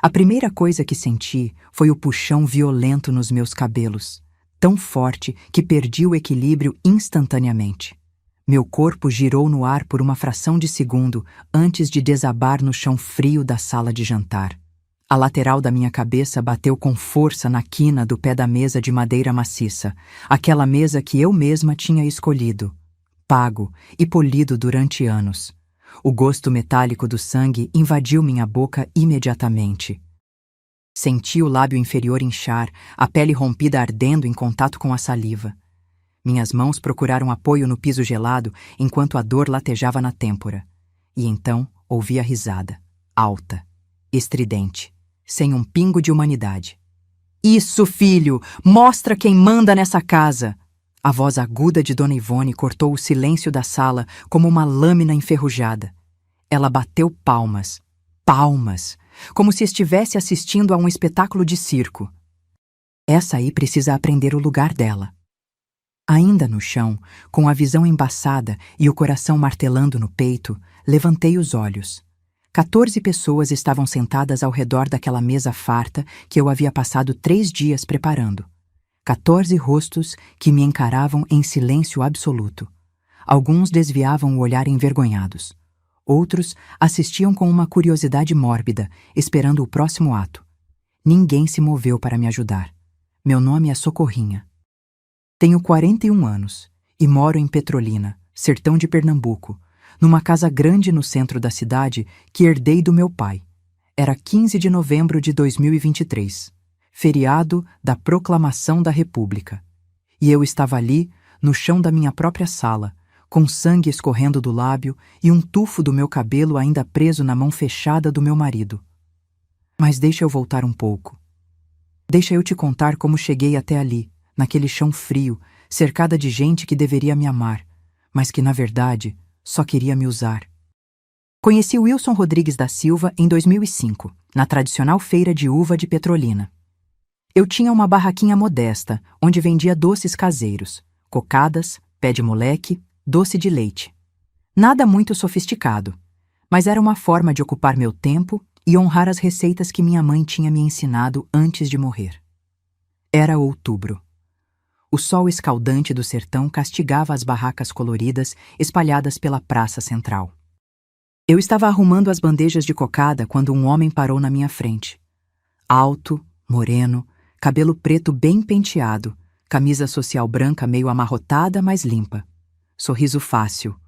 A primeira coisa que senti foi o puxão violento nos meus cabelos, tão forte que perdi o equilíbrio instantaneamente. Meu corpo girou no ar por uma fração de segundo antes de desabar no chão frio da sala de jantar. A lateral da minha cabeça bateu com força na quina do pé da mesa de madeira maciça, aquela mesa que eu mesma tinha escolhido, pago e polido durante anos. O gosto metálico do sangue invadiu minha boca imediatamente. Senti o lábio inferior inchar, a pele rompida ardendo em contato com a saliva. Minhas mãos procuraram apoio no piso gelado enquanto a dor latejava na têmpora. E então ouvi a risada, alta, estridente, sem um pingo de humanidade. "Isso, filho! Mostra quem manda nessa casa!" A voz aguda de Dona Ivone cortou o silêncio da sala como uma lâmina enferrujada. Ela bateu palmas, como se estivesse assistindo a um espetáculo de circo. "Essa aí precisa aprender o lugar dela." Ainda no chão, com a visão embaçada e o coração martelando no peito, levantei os olhos. 14 pessoas estavam sentadas ao redor daquela mesa farta que eu havia passado 3 dias preparando. 14 rostos que me encaravam em silêncio absoluto. Alguns desviavam o olhar envergonhados. Outros assistiam com uma curiosidade mórbida, esperando o próximo ato. Ninguém se moveu para me ajudar. Meu nome é Socorrinha. Tenho 41 anos e moro em Petrolina, sertão de Pernambuco, numa casa grande no centro da cidade que herdei do meu pai. Era 15 de novembro de 2023, feriado da Proclamação da República. E eu estava ali, no chão da minha própria sala, com sangue escorrendo do lábio e um tufo do meu cabelo ainda preso na mão fechada do meu marido. Mas deixa eu voltar um pouco. Deixa eu te contar como cheguei até ali, naquele chão frio, cercada de gente que deveria me amar, mas que, na verdade, só queria me usar. Conheci Wilson Rodrigues da Silva em 2005, na tradicional feira de uva de Petrolina. Eu tinha uma barraquinha modesta, onde vendia doces caseiros, cocadas, pé de moleque, doce de leite. Nada muito sofisticado, mas era uma forma de ocupar meu tempo e honrar as receitas que minha mãe tinha me ensinado antes de morrer. Era outubro. O sol escaldante do sertão castigava as barracas coloridas espalhadas pela praça central. Eu estava arrumando as bandejas de cocada quando um homem parou na minha frente. Alto, moreno, cabelo preto bem penteado, camisa social branca meio amarrotada, mas limpa. Sorriso fácil,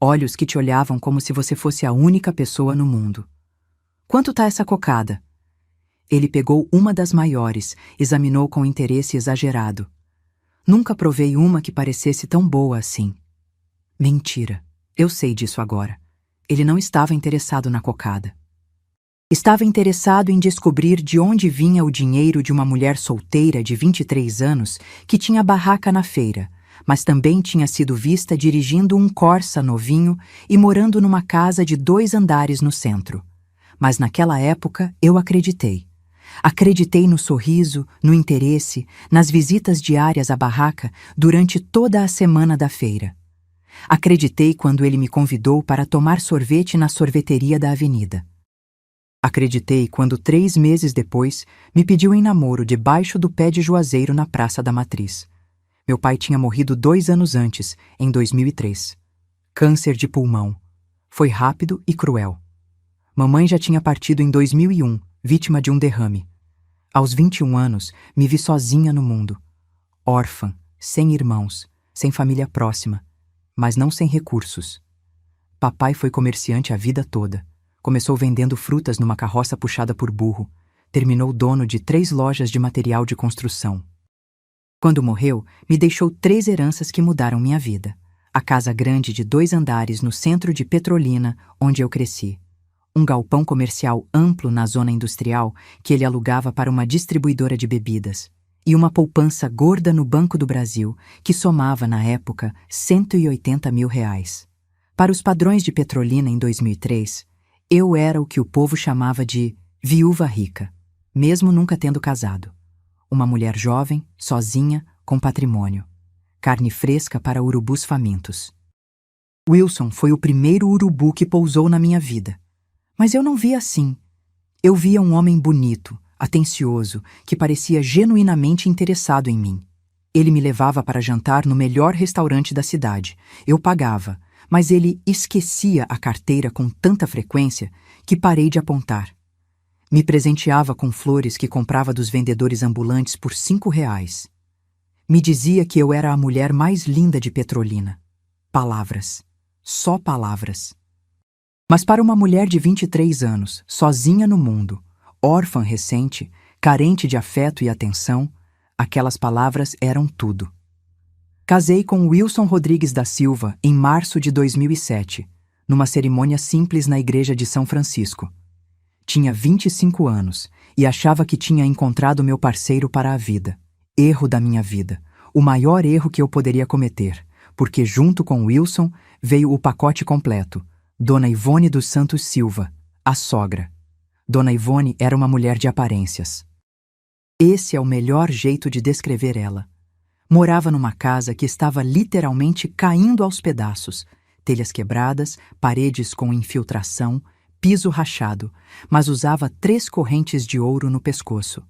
olhos que te olhavam como se você fosse a única pessoa no mundo. "Quanto tá essa cocada?" Ele pegou uma das maiores, examinou com interesse exagerado. Nunca provei uma que parecesse tão boa assim. Mentira, eu sei disso agora. Ele não estava interessado na cocada. Estava interessado em descobrir de onde vinha o dinheiro de uma mulher solteira de 23 anos que tinha barraca na feira, mas também tinha sido vista dirigindo um Corsa novinho e morando numa casa de 2 andares no centro. Mas naquela época eu acreditei. Acreditei no sorriso, no interesse, nas visitas diárias à barraca durante toda a semana da feira. Acreditei quando ele me convidou para tomar sorvete na sorveteria da avenida. Acreditei quando 3 meses depois me pediu em namoro debaixo do pé de juazeiro na Praça da Matriz. Meu pai tinha morrido 2 anos antes, em 2003. Câncer de pulmão. Foi rápido e cruel. Mamãe já tinha partido em 2001, vítima de um derrame. Aos 21 anos, me vi sozinha no mundo. Órfã, sem irmãos, sem família próxima, mas não sem recursos. Papai foi comerciante a vida toda. Começou vendendo frutas numa carroça puxada por burro. Terminou dono de 3 lojas de material de construção. Quando morreu, me deixou 3 heranças que mudaram minha vida. A casa grande de 2 andares no centro de Petrolina, onde eu cresci. Um galpão comercial amplo na zona industrial que ele alugava para uma distribuidora de bebidas. E uma poupança gorda no Banco do Brasil, que somava, na época, R$180 mil. Para os padrões de Petrolina em 2003, eu era o que o povo chamava de viúva rica, mesmo nunca tendo casado. Uma mulher jovem, sozinha, com patrimônio. Carne fresca para urubus famintos. Wilson foi o primeiro urubu que pousou na minha vida. Mas eu não via assim. Eu via um homem bonito, atencioso, que parecia genuinamente interessado em mim. Ele me levava para jantar no melhor restaurante da cidade. Eu pagava, mas ele esquecia a carteira com tanta frequência que parei de apontar. Me presenteava com flores que comprava dos vendedores ambulantes por R$ 5. Me dizia que eu era a mulher mais linda de Petrolina. Palavras. Só palavras. Mas para uma mulher de 23 anos, sozinha no mundo, órfã recente, carente de afeto e atenção, aquelas palavras eram tudo. Casei com Wilson Rodrigues da Silva em março de 2007, numa cerimônia simples na igreja de São Francisco. Tinha 25 anos e achava que tinha encontrado meu parceiro para a vida. Erro da minha vida, o maior erro que eu poderia cometer, porque junto com Wilson veio o pacote completo. Dona Ivone dos Santos Silva, a sogra. Dona Ivone era uma mulher de aparências. Esse é o melhor jeito de descrever ela. Morava numa casa que estava literalmente caindo aos pedaços, telhas quebradas, paredes com infiltração, piso rachado, mas usava 3 correntes de ouro no pescoço.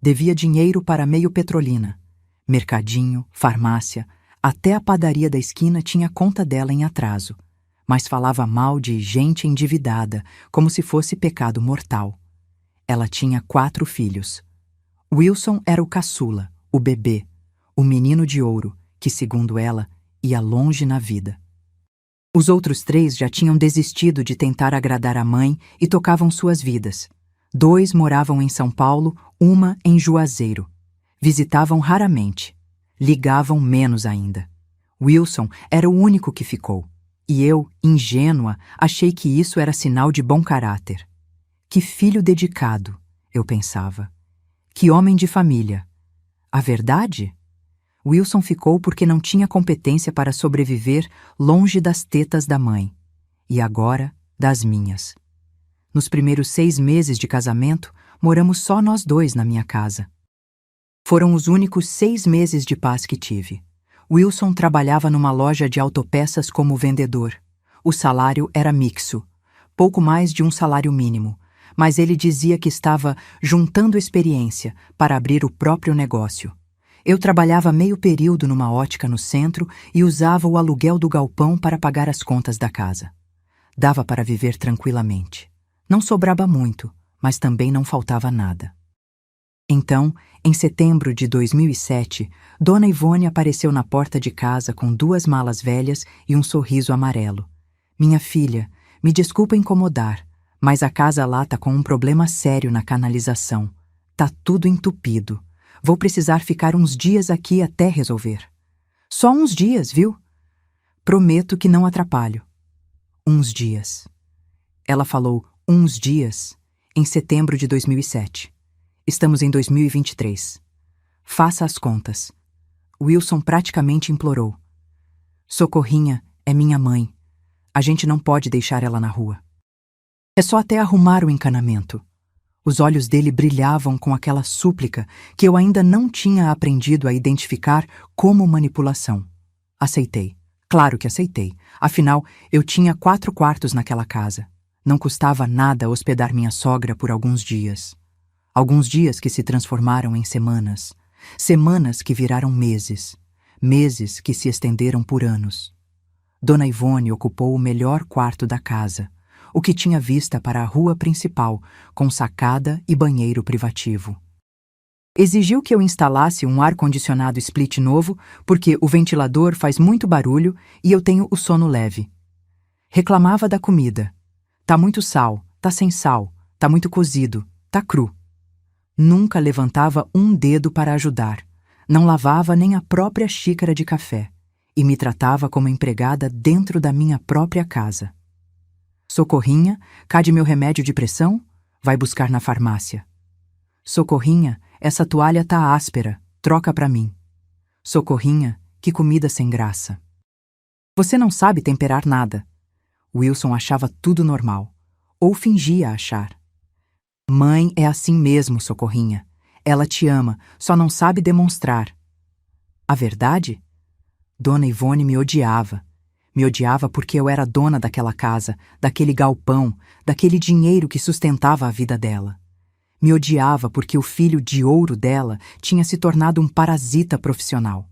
Devia dinheiro para meio Petrolina. Mercadinho, farmácia, até a padaria da esquina tinha conta dela em atraso, mas falava mal de gente endividada, como se fosse pecado mortal. Ela tinha 4 filhos. Wilson era o caçula, o bebê, o menino de ouro, que, segundo ela, ia longe na vida. Os outros 3 já tinham desistido de tentar agradar a mãe e tocavam suas vidas. 2 moravam em São Paulo, uma em Juazeiro. Visitavam raramente. Ligavam menos ainda. Wilson era o único que ficou. E eu, ingênua, achei que isso era sinal de bom caráter. Que filho dedicado, eu pensava. Que homem de família. A verdade? Wilson ficou porque não tinha competência para sobreviver longe das tetas da mãe. E agora, das minhas. Nos primeiros 6 meses de casamento, moramos só nós 2 na minha casa. Foram os únicos 6 meses de paz que tive. Wilson trabalhava numa loja de autopeças como vendedor. O salário era mixo, pouco mais de um salário mínimo, mas ele dizia que estava juntando experiência para abrir o próprio negócio. Eu trabalhava meio período numa ótica no centro e usava o aluguel do galpão para pagar as contas da casa. Dava para viver tranquilamente. Não sobrava muito, mas também não faltava nada. Então, em setembro de 2007, Dona Ivone apareceu na porta de casa com 2 malas velhas e um sorriso amarelo. Minha filha, me desculpa incomodar, mas a casa lá tá com um problema sério na canalização. Tá tudo entupido. Vou precisar ficar uns dias aqui até resolver. Só uns dias, viu? Prometo que não atrapalho. Uns dias. Ela falou uns dias em setembro de 2007. Estamos em 2023. Faça as contas. Wilson praticamente implorou. Socorrinha é minha mãe. A gente não pode deixar ela na rua. É só até arrumar o encanamento. Os olhos dele brilhavam com aquela súplica que eu ainda não tinha aprendido a identificar como manipulação. Aceitei. Claro que aceitei. Afinal, eu tinha 4 quartos naquela casa. Não custava nada hospedar minha sogra por alguns dias. Alguns dias que se transformaram em semanas. Semanas que viraram meses. Meses que se estenderam por anos. Dona Ivone ocupou o melhor quarto da casa, o que tinha vista para a rua principal, com sacada e banheiro privativo. Exigiu que eu instalasse um ar-condicionado split novo, porque o ventilador faz muito barulho e eu tenho o sono leve. Reclamava da comida. Tá muito sal, tá sem sal, tá muito cozido, tá cru. Nunca levantava um dedo para ajudar. Não lavava nem a própria xícara de café. E me tratava como empregada dentro da minha própria casa. Socorrinha, cadê meu remédio de pressão? Vai buscar na farmácia. Socorrinha, essa toalha tá áspera, troca pra mim. Socorrinha, que comida sem graça. Você não sabe temperar nada. Wilson achava tudo normal. Ou fingia achar. Mãe é assim mesmo, Socorrinha. Ela te ama, só não sabe demonstrar. A verdade? Dona Ivone me odiava. Me odiava porque eu era dona daquela casa, daquele galpão, daquele dinheiro que sustentava a vida dela. Me odiava porque o filho de ouro dela tinha se tornado um parasita profissional.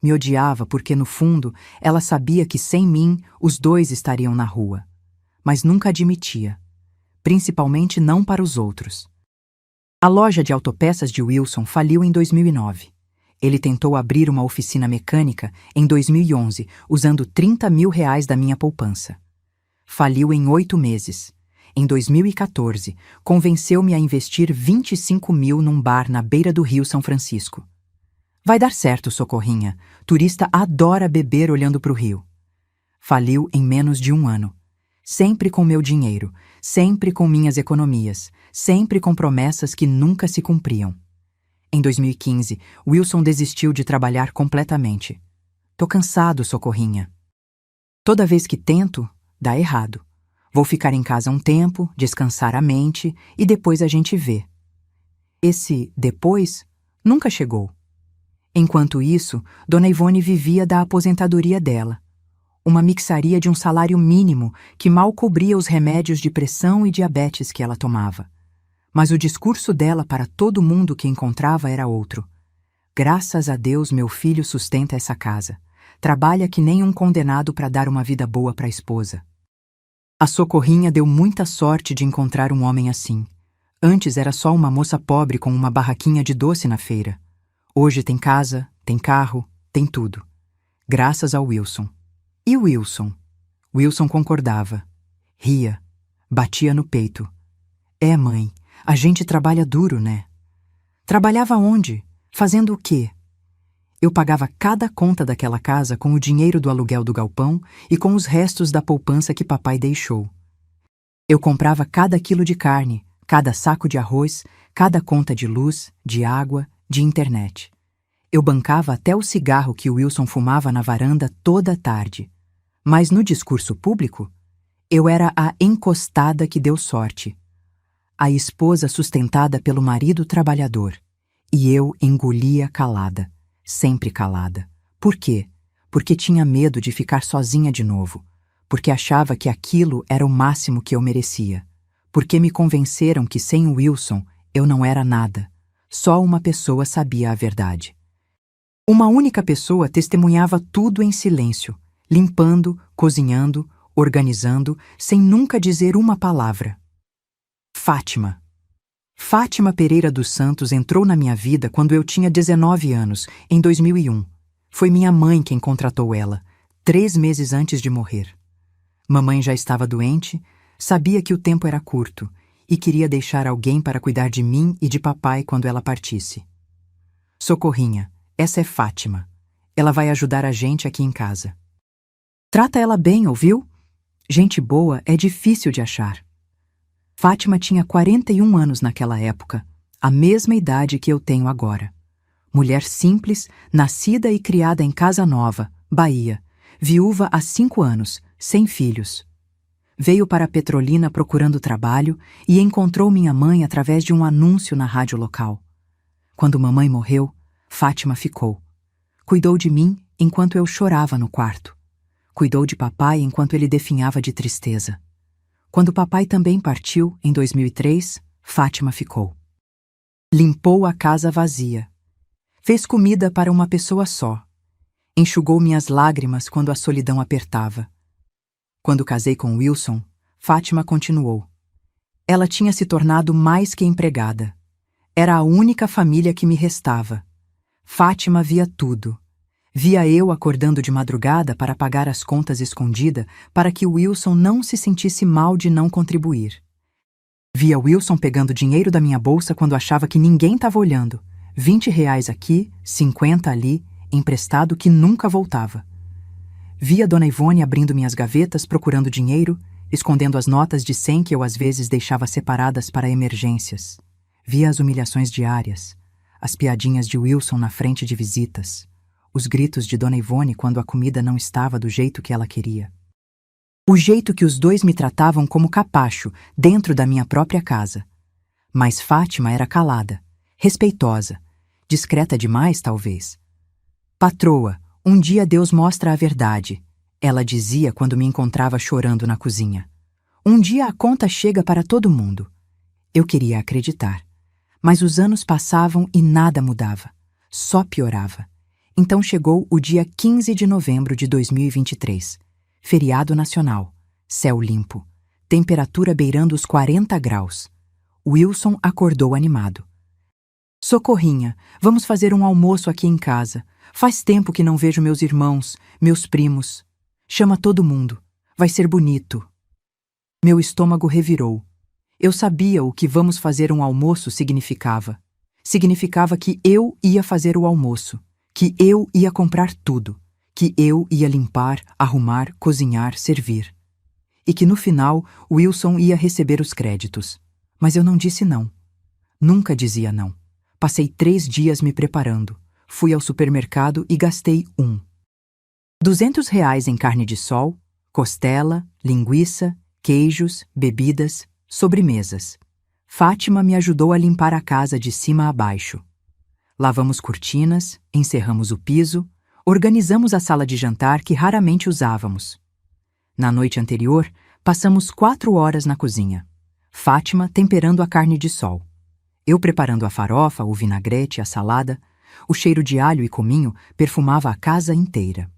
Me odiava porque, no fundo, ela sabia que sem mim os dois estariam na rua. Mas nunca admitia. Principalmente não para os outros. A loja de autopeças de Wilson faliu em 2009. Ele tentou abrir uma oficina mecânica em 2011, usando R$ 30.000 da minha poupança. Faliu em 8 meses. Em 2014, convenceu-me a investir 25 mil num bar na beira do Rio São Francisco. Vai dar certo, Socorrinha. Turista adora beber olhando para o rio. Faliu em menos de 1 ano. Sempre com meu dinheiro, sempre com minhas economias, sempre com promessas que nunca se cumpriam. Em 2015, Wilson desistiu de trabalhar completamente. Tô cansado, Socorrinha. Toda vez que tento, dá errado. Vou ficar em casa um tempo, descansar a mente e depois a gente vê. Esse depois nunca chegou. Enquanto isso, Dona Ivone vivia da aposentadoria dela. Uma mixaria de um salário mínimo que mal cobria os remédios de pressão e diabetes que ela tomava. Mas o discurso dela para todo mundo que encontrava era outro. Graças a Deus meu filho sustenta essa casa. Trabalha que nem um condenado para dar uma vida boa para a esposa. A Socorrinha deu muita sorte de encontrar um homem assim. Antes era só uma moça pobre com uma barraquinha de doce na feira. Hoje tem casa, tem carro, tem tudo. Graças ao Wilson. E o Wilson? Wilson concordava. Ria. Batia no peito. É, mãe, a gente trabalha duro, né? Trabalhava onde? Fazendo o quê? Eu pagava cada conta daquela casa com o dinheiro do aluguel do galpão e com os restos da poupança que papai deixou. Eu comprava cada quilo de carne, cada saco de arroz, cada conta de luz, de água, de internet. Eu bancava até o cigarro que o Wilson fumava na varanda toda tarde. Mas no discurso público, eu era a encostada que deu sorte. A esposa sustentada pelo marido trabalhador. E eu engolia calada. Sempre calada. Por quê? Porque tinha medo de ficar sozinha de novo. Porque achava que aquilo era o máximo que eu merecia. Porque me convenceram que sem o Wilson eu não era nada. Só uma pessoa sabia a verdade. Uma única pessoa testemunhava tudo em silêncio, limpando, cozinhando, organizando, sem nunca dizer uma palavra. Fátima. Fátima Pereira dos Santos entrou na minha vida quando eu tinha 19 anos, em 2001. Foi minha mãe quem contratou ela, 3 meses antes de morrer. Mamãe já estava doente, sabia que o tempo era curto e queria deixar alguém para cuidar de mim e de papai quando ela partisse. Socorrinha, essa é Fátima. Ela vai ajudar a gente aqui em casa. Trata ela bem, ouviu? Gente boa é difícil de achar. Fátima tinha 41 anos naquela época, a mesma idade que eu tenho agora. Mulher simples, nascida e criada em Casa Nova, Bahia, viúva há 5 anos, sem filhos. Veio para Petrolina procurando trabalho e encontrou minha mãe através de um anúncio na rádio local. Quando mamãe morreu, Fátima ficou. Cuidou de mim enquanto eu chorava no quarto. Cuidou de papai enquanto ele definhava de tristeza. Quando papai também partiu, em 2003, Fátima ficou. Limpou a casa vazia. Fez comida para uma pessoa só. Enxugou minhas lágrimas quando a solidão apertava. Quando casei com Wilson, Fátima continuou. Ela tinha se tornado mais que empregada. Era a única família que me restava. Fátima via tudo. Via eu acordando de madrugada para pagar as contas escondida para que Wilson não se sentisse mal de não contribuir. Via Wilson pegando dinheiro da minha bolsa quando achava que ninguém estava olhando. R$ 20 aqui, 50 ali, emprestado que nunca voltava. Via Dona Ivone abrindo minhas gavetas procurando dinheiro, escondendo as notas de 100 que eu às vezes deixava separadas para emergências. Via as humilhações diárias, as piadinhas de Wilson na frente de visitas. Os gritos de Dona Ivone quando a comida não estava do jeito que ela queria. O jeito que os dois me tratavam como capacho dentro da minha própria casa. Mas Fátima era calada, respeitosa, discreta demais, talvez. Patroa, um dia Deus mostra a verdade. Ela dizia quando me encontrava chorando na cozinha. Um dia a conta chega para todo mundo. Eu queria acreditar. Mas os anos passavam e nada mudava. Só piorava. Então chegou o dia 15 de novembro de 2023. Feriado nacional. Céu limpo. Temperatura beirando os 40 graus. Wilson acordou animado. Socorrinha, vamos fazer um almoço aqui em casa. Faz tempo que não vejo meus irmãos, meus primos. Chama todo mundo. Vai ser bonito. Meu estômago revirou. Eu sabia o que vamos fazer um almoço significava. Significava que eu ia fazer o almoço, que eu ia comprar tudo, que eu ia limpar, arrumar, cozinhar, servir. E que no final Wilson ia receber os créditos. Mas eu não disse não. Nunca dizia não. Passei 3 dias me preparando. Fui ao supermercado e gastei R$ 200 em carne de sol, costela, linguiça, queijos, bebidas, sobremesas. Fátima me ajudou a limpar a casa de cima a baixo. Lavamos cortinas, encerramos o piso, organizamos a sala de jantar que raramente usávamos. Na noite anterior, passamos 4 horas na cozinha. Fátima temperando a carne de sol. Eu preparando a farofa, o vinagrete, a salada. O cheiro de alho e cominho perfumava a casa inteira.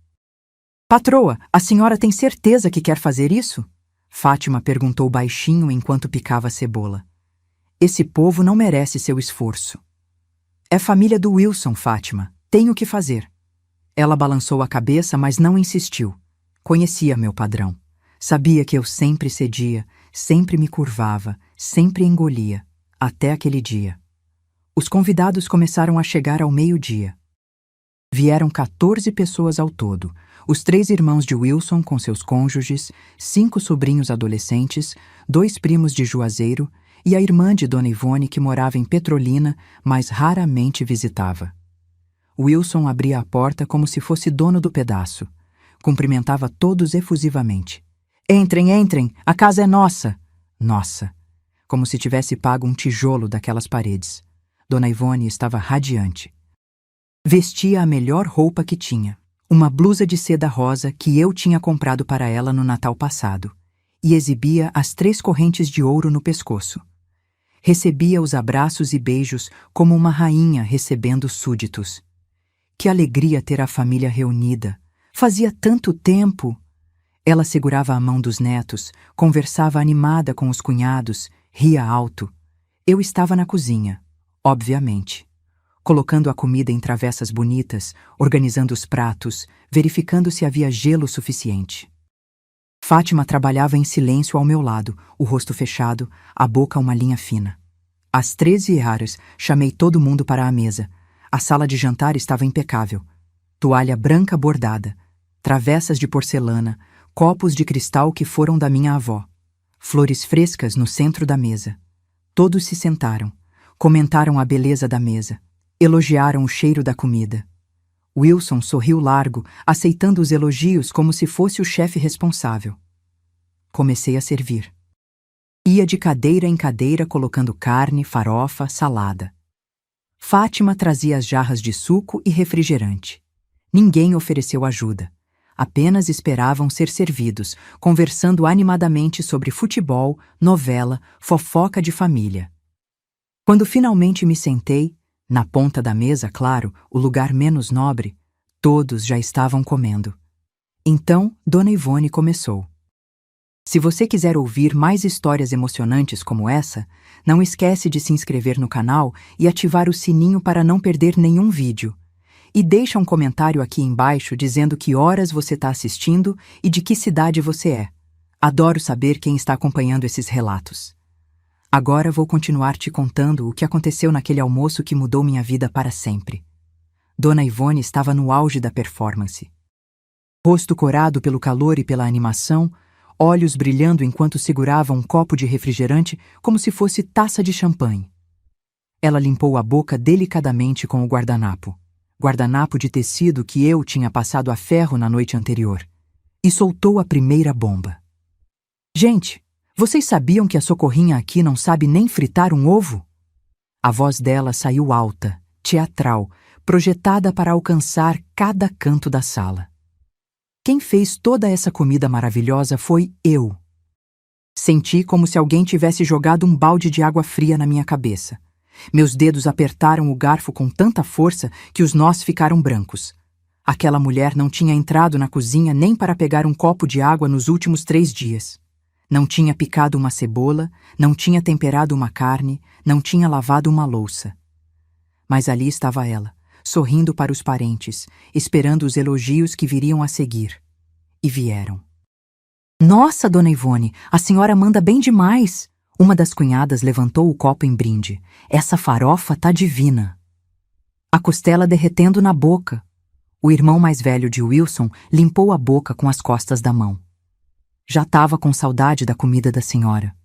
Patroa, a senhora tem certeza que quer fazer isso? Fátima perguntou baixinho enquanto picava a cebola. Esse povo não merece seu esforço. É família do Wilson, Fátima. Tenho que fazer. Ela balançou a cabeça, mas não insistiu. Conhecia meu padrão. Sabia que eu sempre cedia, sempre me curvava, sempre engolia. Até aquele dia. Os convidados começaram a chegar ao meio-dia. Vieram 14 pessoas ao todo. Os 3 irmãos de Wilson com seus cônjuges, 5 sobrinhos adolescentes, 2 primos de Juazeiro e a irmã de Dona Ivone que morava em Petrolina, mas raramente visitava. Wilson abria a porta como se fosse dono do pedaço. Cumprimentava todos efusivamente. Entrem, entrem, a casa é nossa. Nossa, como se tivesse pago um tijolo daquelas paredes. Dona Ivone estava radiante. Vestia a melhor roupa que tinha. Uma blusa de seda rosa que eu tinha comprado para ela no Natal passado, e exibia as 3 correntes de ouro no pescoço. Recebia os abraços e beijos como uma rainha recebendo súditos. Que alegria ter a família reunida! Fazia tanto tempo! Ela segurava a mão dos netos, conversava animada com os cunhados, ria alto. Eu estava na cozinha, obviamente. Colocando a comida em travessas bonitas, organizando os pratos, verificando se havia gelo suficiente. Fátima trabalhava em silêncio ao meu lado, o rosto fechado, a boca uma linha fina. Às 13h, chamei todo mundo para a mesa. A sala de jantar estava impecável. Toalha branca bordada, travessas de porcelana, copos de cristal que foram da minha avó. Flores frescas no centro da mesa. Todos se sentaram, comentaram a beleza da mesa. Elogiaram o cheiro da comida. Wilson sorriu largo, aceitando os elogios como se fosse o chefe responsável. Comecei a servir. Ia de cadeira em cadeira colocando carne, farofa, salada. Fátima trazia as jarras de suco e refrigerante. Ninguém ofereceu ajuda. Apenas esperavam ser servidos, conversando animadamente sobre futebol, novela, fofoca de família. Quando finalmente me sentei, na ponta da mesa, claro, o lugar menos nobre, todos já estavam comendo. Então, Dona Ivone começou. Se você quiser ouvir mais histórias emocionantes como essa, não esquece de se inscrever no canal e ativar o sininho para não perder nenhum vídeo. E deixa um comentário aqui embaixo dizendo que horas você está assistindo e de que cidade você é. Adoro saber quem está acompanhando esses relatos. Agora vou continuar te contando o que aconteceu naquele almoço que mudou minha vida para sempre. Dona Ivone estava no auge da performance. Rosto corado pelo calor e pela animação, olhos brilhando enquanto segurava um copo de refrigerante como se fosse taça de champanhe. Ela limpou a boca delicadamente com o guardanapo de tecido que eu tinha passado a ferro na noite anterior, e soltou a primeira bomba. Gente! Vocês sabiam que a Socorrinha aqui não sabe nem fritar um ovo? A voz dela saiu alta, teatral, projetada para alcançar cada canto da sala. Quem fez toda essa comida maravilhosa foi eu. Senti como se alguém tivesse jogado um balde de água fria na minha cabeça. Meus dedos apertaram o garfo com tanta força que os nós ficaram brancos. Aquela mulher não tinha entrado na cozinha nem para pegar um copo de água nos últimos 3 dias. Não tinha picado uma cebola, não tinha temperado uma carne, não tinha lavado uma louça. Mas ali estava ela, sorrindo para os parentes, esperando os elogios que viriam a seguir. E vieram. Nossa, Dona Ivone, a senhora manda bem demais! Uma das cunhadas levantou o copo em brinde. Essa farofa tá divina. A costela derretendo na boca. O irmão mais velho de Wilson limpou a boca com as costas da mão. Já estava com saudade da comida da senhora.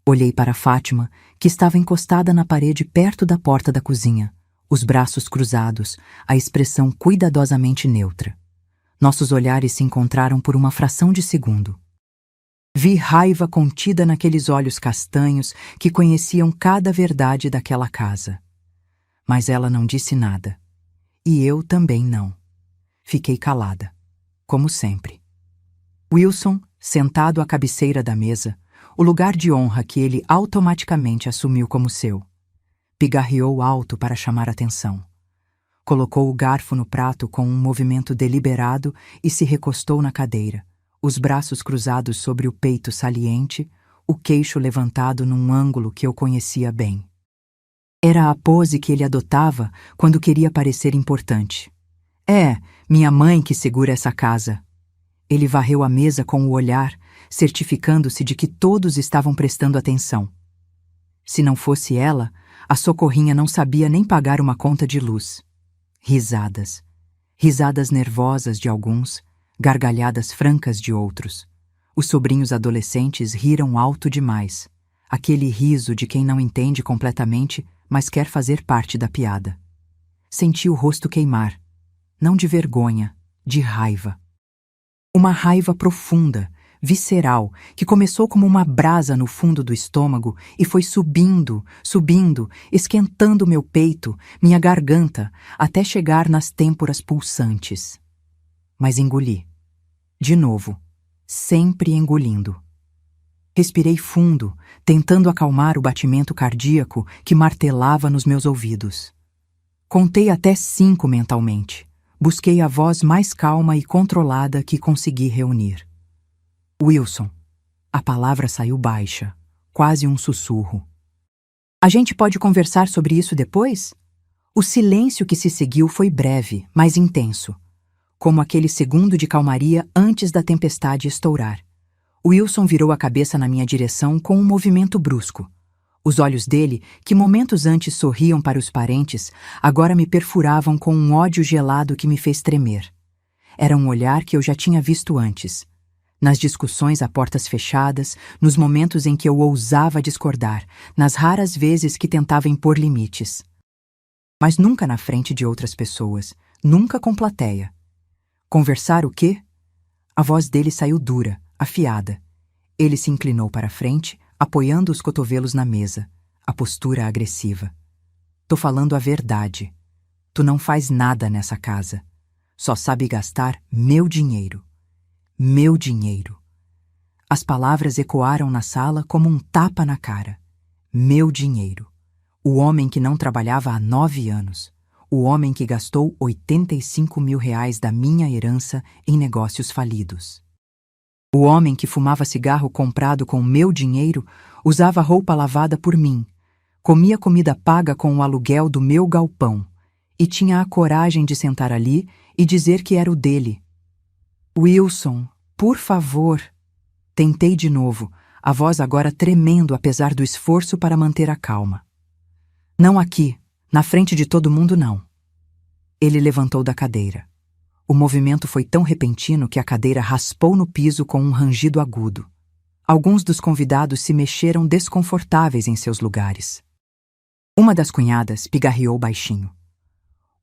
Olhei para Fátima, que estava encostada na parede perto da porta da cozinha, os braços cruzados, a expressão cuidadosamente neutra. Nossos olhares se encontraram por uma fração de segundo. Vi raiva contida naqueles olhos castanhos que conheciam cada verdade daquela casa. Mas ela não disse nada. E eu também não. Fiquei calada, como sempre. Wilson, sentado à cabeceira da mesa, o lugar de honra que ele automaticamente assumiu como seu, pigarreou alto para chamar atenção. Colocou o garfo no prato com um movimento deliberado e se recostou na cadeira, os braços cruzados sobre o peito saliente, o queixo levantado num ângulo que eu conhecia bem. Era a pose que ele adotava quando queria parecer importante. É, minha mãe que segura essa casa. Ele varreu a mesa com o olhar, certificando-se de que todos estavam prestando atenção. Se não fosse ela, a Socorrinha não sabia nem pagar uma conta de luz. Risadas. Risadas nervosas de alguns, gargalhadas francas de outros. Os sobrinhos adolescentes riram alto demais. Aquele riso de quem não entende completamente, mas quer fazer parte da piada. Senti o rosto queimar. Não de vergonha, de raiva. Uma raiva profunda, visceral, que começou como uma brasa no fundo do estômago e foi subindo, subindo, esquentando meu peito, minha garganta, até chegar nas têmporas pulsantes. Mas engoli. De novo, sempre engolindo. Respirei fundo, tentando acalmar o batimento cardíaco que martelava nos meus ouvidos. Contei até 5 mentalmente. Busquei a voz mais calma e controlada que consegui reunir. Wilson. A palavra saiu baixa, quase um sussurro. A gente pode conversar sobre isso depois? O silêncio que se seguiu foi breve, mas intenso, como aquele segundo de calmaria antes da tempestade estourar. Wilson virou a cabeça na minha direção com um movimento brusco. Os olhos dele, que momentos antes sorriam para os parentes, agora me perfuravam com um ódio gelado que me fez tremer. Era um olhar que eu já tinha visto antes. Nas discussões a portas fechadas, nos momentos em que eu ousava discordar, nas raras vezes que tentava impor limites. Mas nunca na frente de outras pessoas, nunca com plateia. Conversar o quê? A voz dele saiu dura, afiada. Ele se inclinou para a frente, apoiando os cotovelos na mesa, a postura agressiva. Tô falando a verdade. Tu não faz nada nessa casa. Só sabe gastar meu dinheiro. Meu dinheiro. As palavras ecoaram na sala como um tapa na cara. Meu dinheiro. O homem que não trabalhava há 9 anos. O homem que gastou R$85.000 da minha herança em negócios falidos. O homem que fumava cigarro comprado com meu dinheiro, usava roupa lavada por mim, comia comida paga com o aluguel do meu galpão e tinha a coragem de sentar ali e dizer que era o dele. Wilson, por favor. Tentei de novo, a voz agora tremendo apesar do esforço para manter a calma. Não aqui, na frente de todo mundo não. Ele levantou da cadeira. O movimento foi tão repentino que a cadeira raspou no piso com um rangido agudo. Alguns dos convidados se mexeram desconfortáveis em seus lugares. Uma das cunhadas pigarreou baixinho.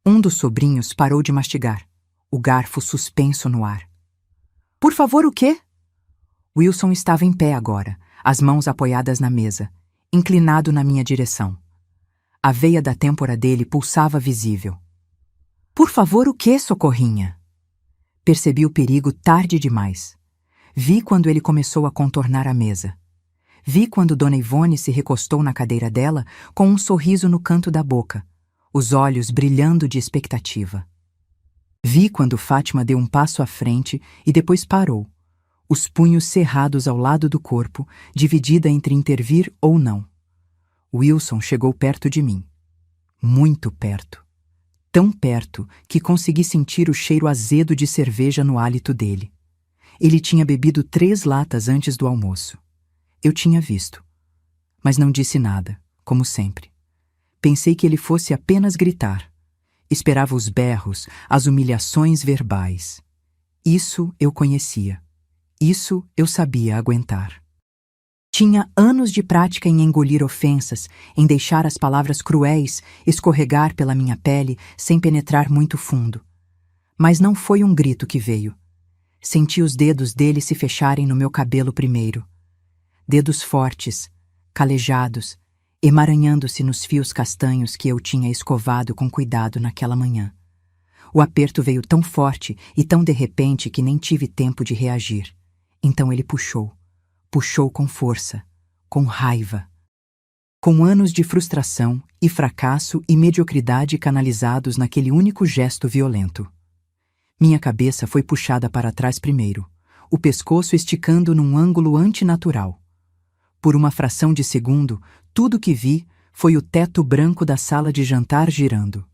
Um dos sobrinhos parou de mastigar, o garfo suspenso no ar. Por favor, o quê? Wilson estava em pé agora, as mãos apoiadas na mesa, inclinado na minha direção. A veia da têmpora dele pulsava visível. Por favor, o quê, Socorrinha? Percebi o perigo tarde demais. Vi quando ele começou a contornar a mesa. Vi quando Dona Ivone se recostou na cadeira dela com um sorriso no canto da boca, os olhos brilhando de expectativa. Vi quando Fátima deu um passo à frente e depois parou, os punhos cerrados ao lado do corpo, dividida entre intervir ou não. Wilson chegou perto de mim. Muito perto. Tão perto que consegui sentir o cheiro azedo de cerveja no hálito dele. Ele tinha bebido 3 latas antes do almoço. Eu tinha visto. Mas não disse nada, como sempre. Pensei que ele fosse apenas gritar. Esperava os berros, as humilhações verbais. Isso eu conhecia. Isso eu sabia aguentar. Tinha anos de prática em engolir ofensas, em deixar as palavras cruéis escorregar pela minha pele sem penetrar muito fundo. Mas não foi um grito que veio. Senti os dedos dele se fecharem no meu cabelo primeiro. Dedos fortes, calejados, emaranhando-se nos fios castanhos que eu tinha escovado com cuidado naquela manhã. O aperto veio tão forte e tão de repente que nem tive tempo de reagir. Então ele puxou. Puxou com força, com raiva. Com anos de frustração e fracasso e mediocridade canalizados naquele único gesto violento. Minha cabeça foi puxada para trás primeiro, o pescoço esticando num ângulo antinatural. Por uma fração de segundo, tudo que vi foi o teto branco da sala de jantar girando.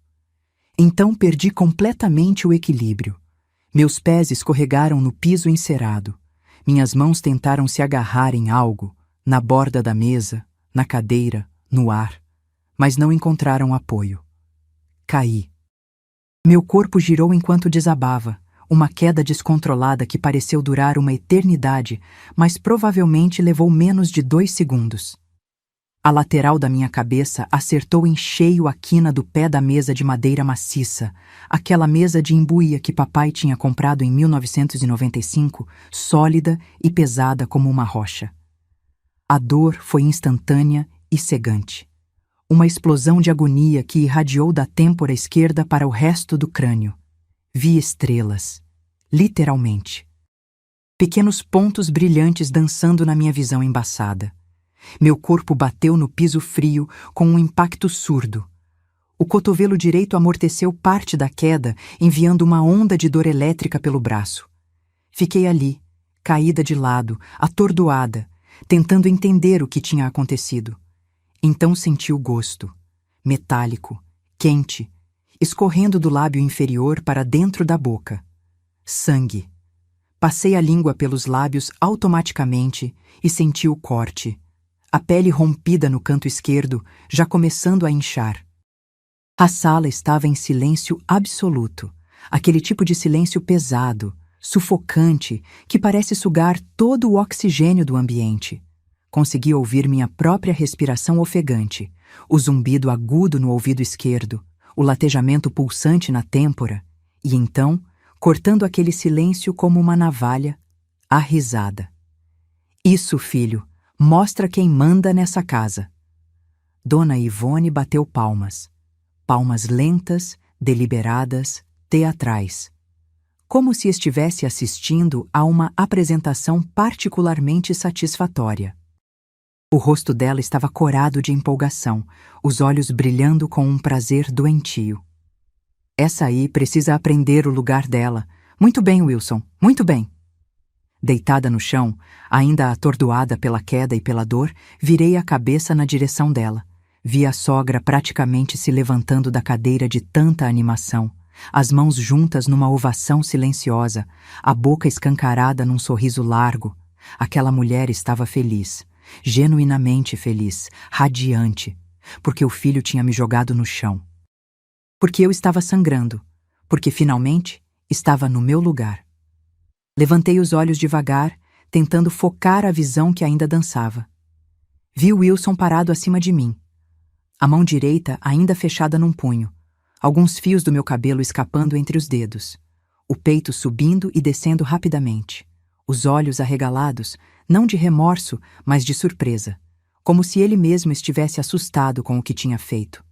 Então perdi completamente o equilíbrio. Meus pés escorregaram no piso encerado. Minhas mãos tentaram se agarrar em algo, na borda da mesa, na cadeira, no ar, mas não encontraram apoio. Caí. Meu corpo girou enquanto desabava, uma queda descontrolada que pareceu durar uma eternidade, mas provavelmente levou menos de 2 segundos. A lateral da minha cabeça acertou em cheio a quina do pé da mesa de madeira maciça, aquela mesa de embuia que papai tinha comprado em 1995, sólida e pesada como uma rocha. A dor foi instantânea e cegante. Uma explosão de agonia que irradiou da têmpora esquerda para o resto do crânio. Vi estrelas, literalmente. Pequenos pontos brilhantes dançando na minha visão embaçada. Meu corpo bateu no piso frio com um impacto surdo. O cotovelo direito amorteceu parte da queda, enviando uma onda de dor elétrica pelo braço. Fiquei ali, caída de lado, atordoada, tentando entender o que tinha acontecido. Então senti o gosto, metálico, quente, escorrendo do lábio inferior para dentro da boca. Sangue. Passei a língua pelos lábios automaticamente e senti o corte. A pele rompida no canto esquerdo, já começando a inchar. A sala estava em silêncio absoluto, aquele tipo de silêncio pesado, sufocante, que parece sugar todo o oxigênio do ambiente. Consegui ouvir minha própria respiração ofegante, o zumbido agudo no ouvido esquerdo, o latejamento pulsante na têmpora, e então, cortando aquele silêncio como uma navalha, a risada. Isso, filho, mostra quem manda nessa casa. Dona Ivone bateu palmas. Palmas lentas, deliberadas, teatrais. Como se estivesse assistindo a uma apresentação particularmente satisfatória. O rosto dela estava corado de empolgação, os olhos brilhando com um prazer doentio. Essa aí precisa aprender o lugar dela. Muito bem, Wilson, muito bem. Deitada no chão, ainda atordoada pela queda e pela dor, virei a cabeça na direção dela. Vi a sogra praticamente se levantando da cadeira de tanta animação, as mãos juntas numa ovação silenciosa, a boca escancarada num sorriso largo. Aquela mulher estava feliz, genuinamente feliz, radiante, porque o filho tinha me jogado no chão. Porque eu estava sangrando, porque finalmente estava no meu lugar. Levantei os olhos devagar, tentando focar a visão que ainda dançava. Vi Wilson parado acima de mim, a mão direita ainda fechada num punho, alguns fios do meu cabelo escapando entre os dedos, o peito subindo e descendo rapidamente, os olhos arregalados, não de remorso, mas de surpresa, como se ele mesmo estivesse assustado com o que tinha feito.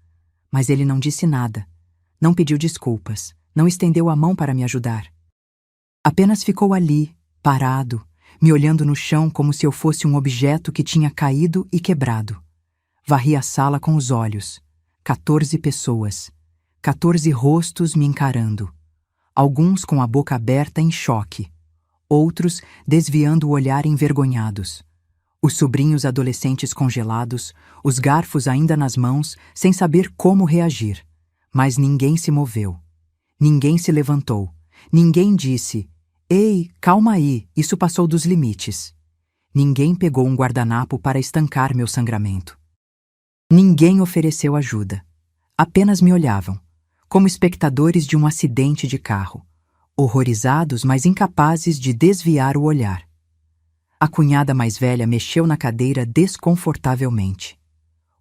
Mas ele não disse nada, não pediu desculpas, não estendeu a mão para me ajudar. Apenas ficou ali, parado, me olhando no chão como se eu fosse um objeto que tinha caído e quebrado. Varri a sala com os olhos. 14 pessoas. 14 rostos me encarando. Alguns com a boca aberta em choque. Outros desviando o olhar envergonhados. Os sobrinhos adolescentes congelados, os garfos ainda nas mãos, sem saber como reagir. Mas ninguém se moveu. Ninguém se levantou. Ninguém disse: "Ei, calma aí, isso passou dos limites." Ninguém pegou um guardanapo para estancar meu sangramento. Ninguém ofereceu ajuda. Apenas me olhavam, como espectadores de um acidente de carro, horrorizados, mas incapazes de desviar o olhar. A cunhada mais velha mexeu na cadeira desconfortavelmente.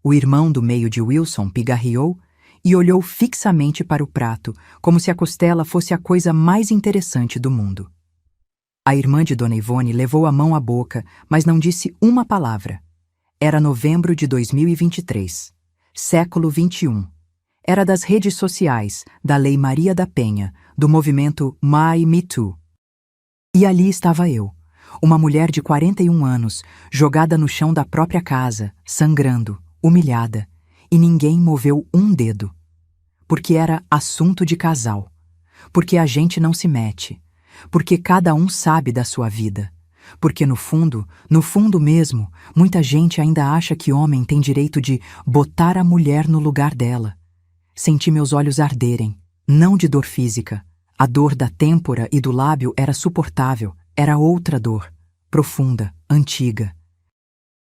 O irmão do meio de Wilson pigarreou e olhou fixamente para o prato, como se a costela fosse a coisa mais interessante do mundo. A irmã de Dona Ivone levou a mão à boca, mas não disse uma palavra. Era novembro de 2023, século XXI. Era das redes sociais, da Lei Maria da Penha, do movimento My Me Too. E ali estava eu, uma mulher de 41 anos, jogada no chão da própria casa, sangrando, humilhada, e ninguém moveu um dedo. Porque era assunto de casal. Porque a gente não se mete. Porque cada um sabe da sua vida. Porque no fundo mesmo, muita gente ainda acha que homem tem direito de botar a mulher no lugar dela. Senti meus olhos arderem, não de dor física. A dor da têmpora e do lábio era suportável, era outra dor, profunda, antiga.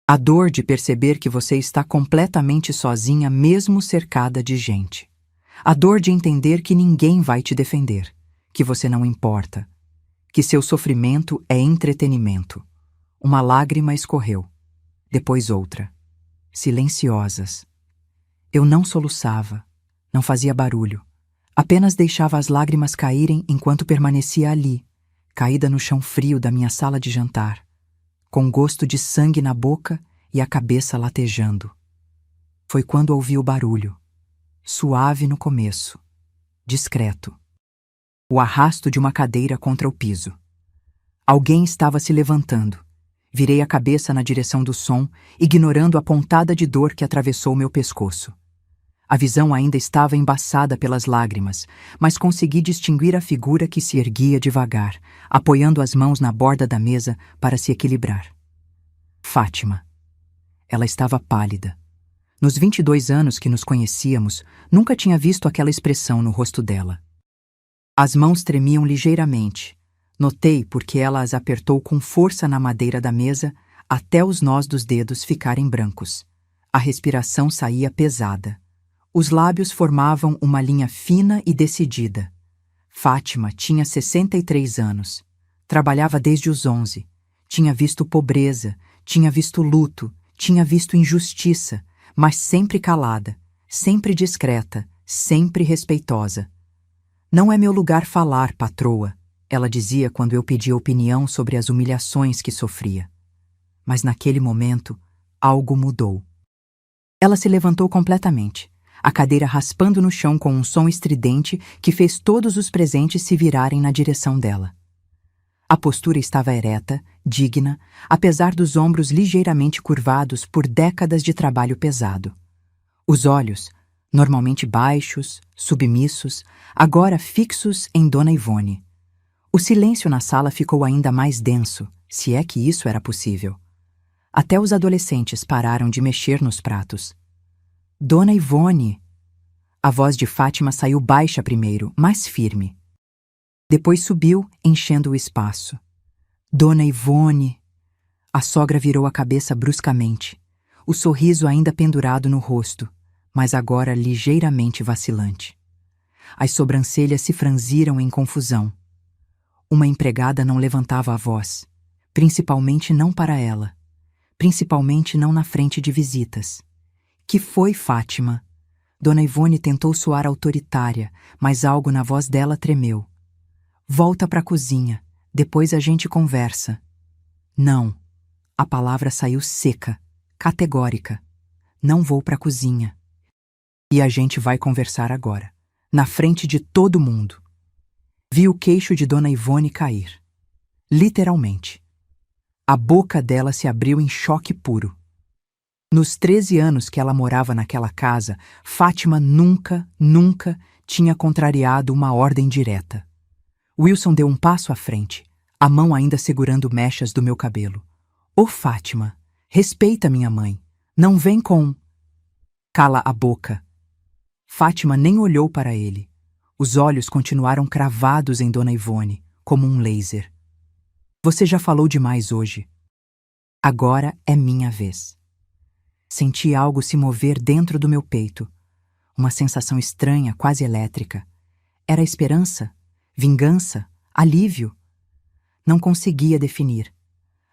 A dor de perceber que você está completamente sozinha mesmo cercada de gente. A dor de entender que ninguém vai te defender, que você não importa, que seu sofrimento é entretenimento. Uma lágrima escorreu, depois outra, silenciosas. Eu não soluçava, não fazia barulho, apenas deixava as lágrimas caírem enquanto permanecia ali, caída no chão frio da minha sala de jantar, com gosto de sangue na boca e a cabeça latejando. Foi quando ouvi o barulho, suave no começo, discreto. O arrasto de uma cadeira contra o piso. Alguém estava se levantando. Virei a cabeça na direção do som, ignorando a pontada de dor que atravessou meu pescoço. A visão ainda estava embaçada pelas lágrimas, mas consegui distinguir a figura que se erguia devagar, apoiando as mãos na borda da mesa para se equilibrar. Fátima. Ela estava pálida. Nos 22 anos que nos conhecíamos, nunca tinha visto aquela expressão no rosto dela. As mãos tremiam ligeiramente. Notei porque ela as apertou com força na madeira da mesa até os nós dos dedos ficarem brancos. A respiração saía pesada. Os lábios formavam uma linha fina e decidida. Fátima tinha 63 anos. Trabalhava desde os 11. Tinha visto pobreza, tinha visto luto, tinha visto injustiça, mas sempre calada, sempre discreta, sempre respeitosa. "Não é meu lugar falar, patroa", ela dizia quando eu pedia opinião sobre as humilhações que sofria. Mas naquele momento, algo mudou. Ela se levantou completamente, a cadeira raspando no chão com um som estridente que fez todos os presentes se virarem na direção dela. A postura estava ereta, digna, apesar dos ombros ligeiramente curvados por décadas de trabalho pesado. Os olhos, normalmente baixos, submissos, agora fixos em Dona Ivone. O silêncio na sala ficou ainda mais denso, se é que isso era possível. Até os adolescentes pararam de mexer nos pratos. "Dona Ivone!" A voz de Fátima saiu baixa primeiro, mas firme. Depois subiu, enchendo o espaço. "Dona Ivone!" A sogra virou a cabeça bruscamente, o sorriso ainda pendurado no rosto, mas agora ligeiramente vacilante. As sobrancelhas se franziram em confusão. Uma empregada não levantava a voz, principalmente não para ela, principalmente não na frente de visitas. "Que foi, Fátima?" Dona Ivone tentou soar autoritária, mas algo na voz dela tremeu. "Volta para a cozinha, depois a gente conversa." "Não." A palavra saiu seca, categórica. "Não vou para a cozinha. E a gente vai conversar agora, na frente de todo mundo." Vi o queixo de Dona Ivone cair. Literalmente. A boca dela se abriu em choque puro. Nos 13 anos que ela morava naquela casa, Fátima nunca tinha contrariado uma ordem direta. Wilson deu um passo à frente, a mão ainda segurando mechas do meu cabelo. Ô Fátima, respeita minha mãe. Não vem com... Cala a boca. Fátima nem olhou para ele. Os olhos continuaram cravados em Dona Ivone, como um laser. Você já falou demais hoje. Agora é minha vez. Senti algo se mover dentro do meu peito. Uma sensação estranha, quase elétrica. Era esperança? Vingança? Alívio? Não conseguia definir.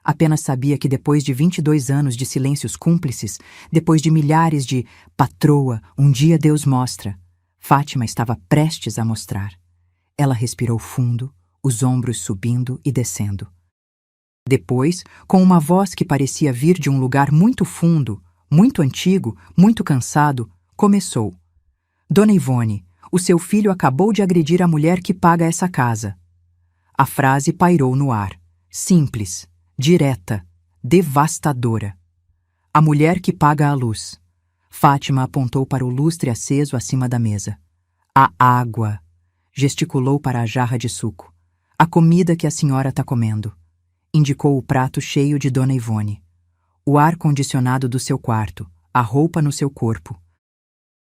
Apenas sabia que depois de 22 anos de silêncios cúmplices, depois de milhares de patroa, um dia Deus mostra, Fátima estava prestes a mostrar. Ela respirou fundo, os ombros subindo e descendo. Depois, com uma voz que parecia vir de um lugar muito fundo, muito antigo, muito cansado, começou. Dona Ivone, o seu filho acabou de agredir a mulher que paga essa casa. A frase pairou no ar. Simples, direta, devastadora. A mulher que paga a luz. Fátima apontou para o lustre aceso acima da mesa. A água. Gesticulou para a jarra de suco. A comida que a senhora está comendo. Indicou o prato cheio de Dona Ivone. O ar-condicionado do seu quarto. A roupa no seu corpo.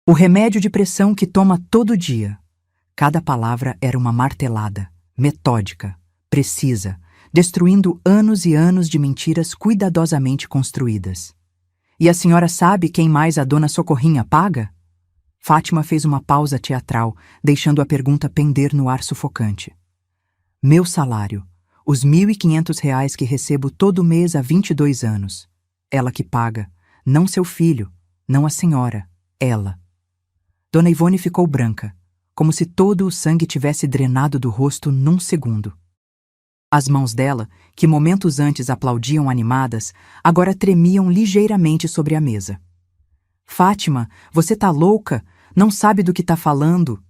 O remédio de pressão que toma todo dia. Cada palavra era uma martelada, metódica, precisa, destruindo anos e anos de mentiras cuidadosamente construídas. E a senhora sabe quem mais a dona Socorrinha paga? Fátima fez uma pausa teatral, deixando a pergunta pender no ar sufocante. Meu salário, os R$ 1.500 que recebo todo mês há 22 anos. Ela que paga, não seu filho, não a senhora, ela. Dona Ivone ficou branca, como se todo o sangue tivesse drenado do rosto num segundo. As mãos dela, que momentos antes aplaudiam animadas, agora tremiam ligeiramente sobre a mesa. Fátima, você tá louca? Não sabe do que tá falando?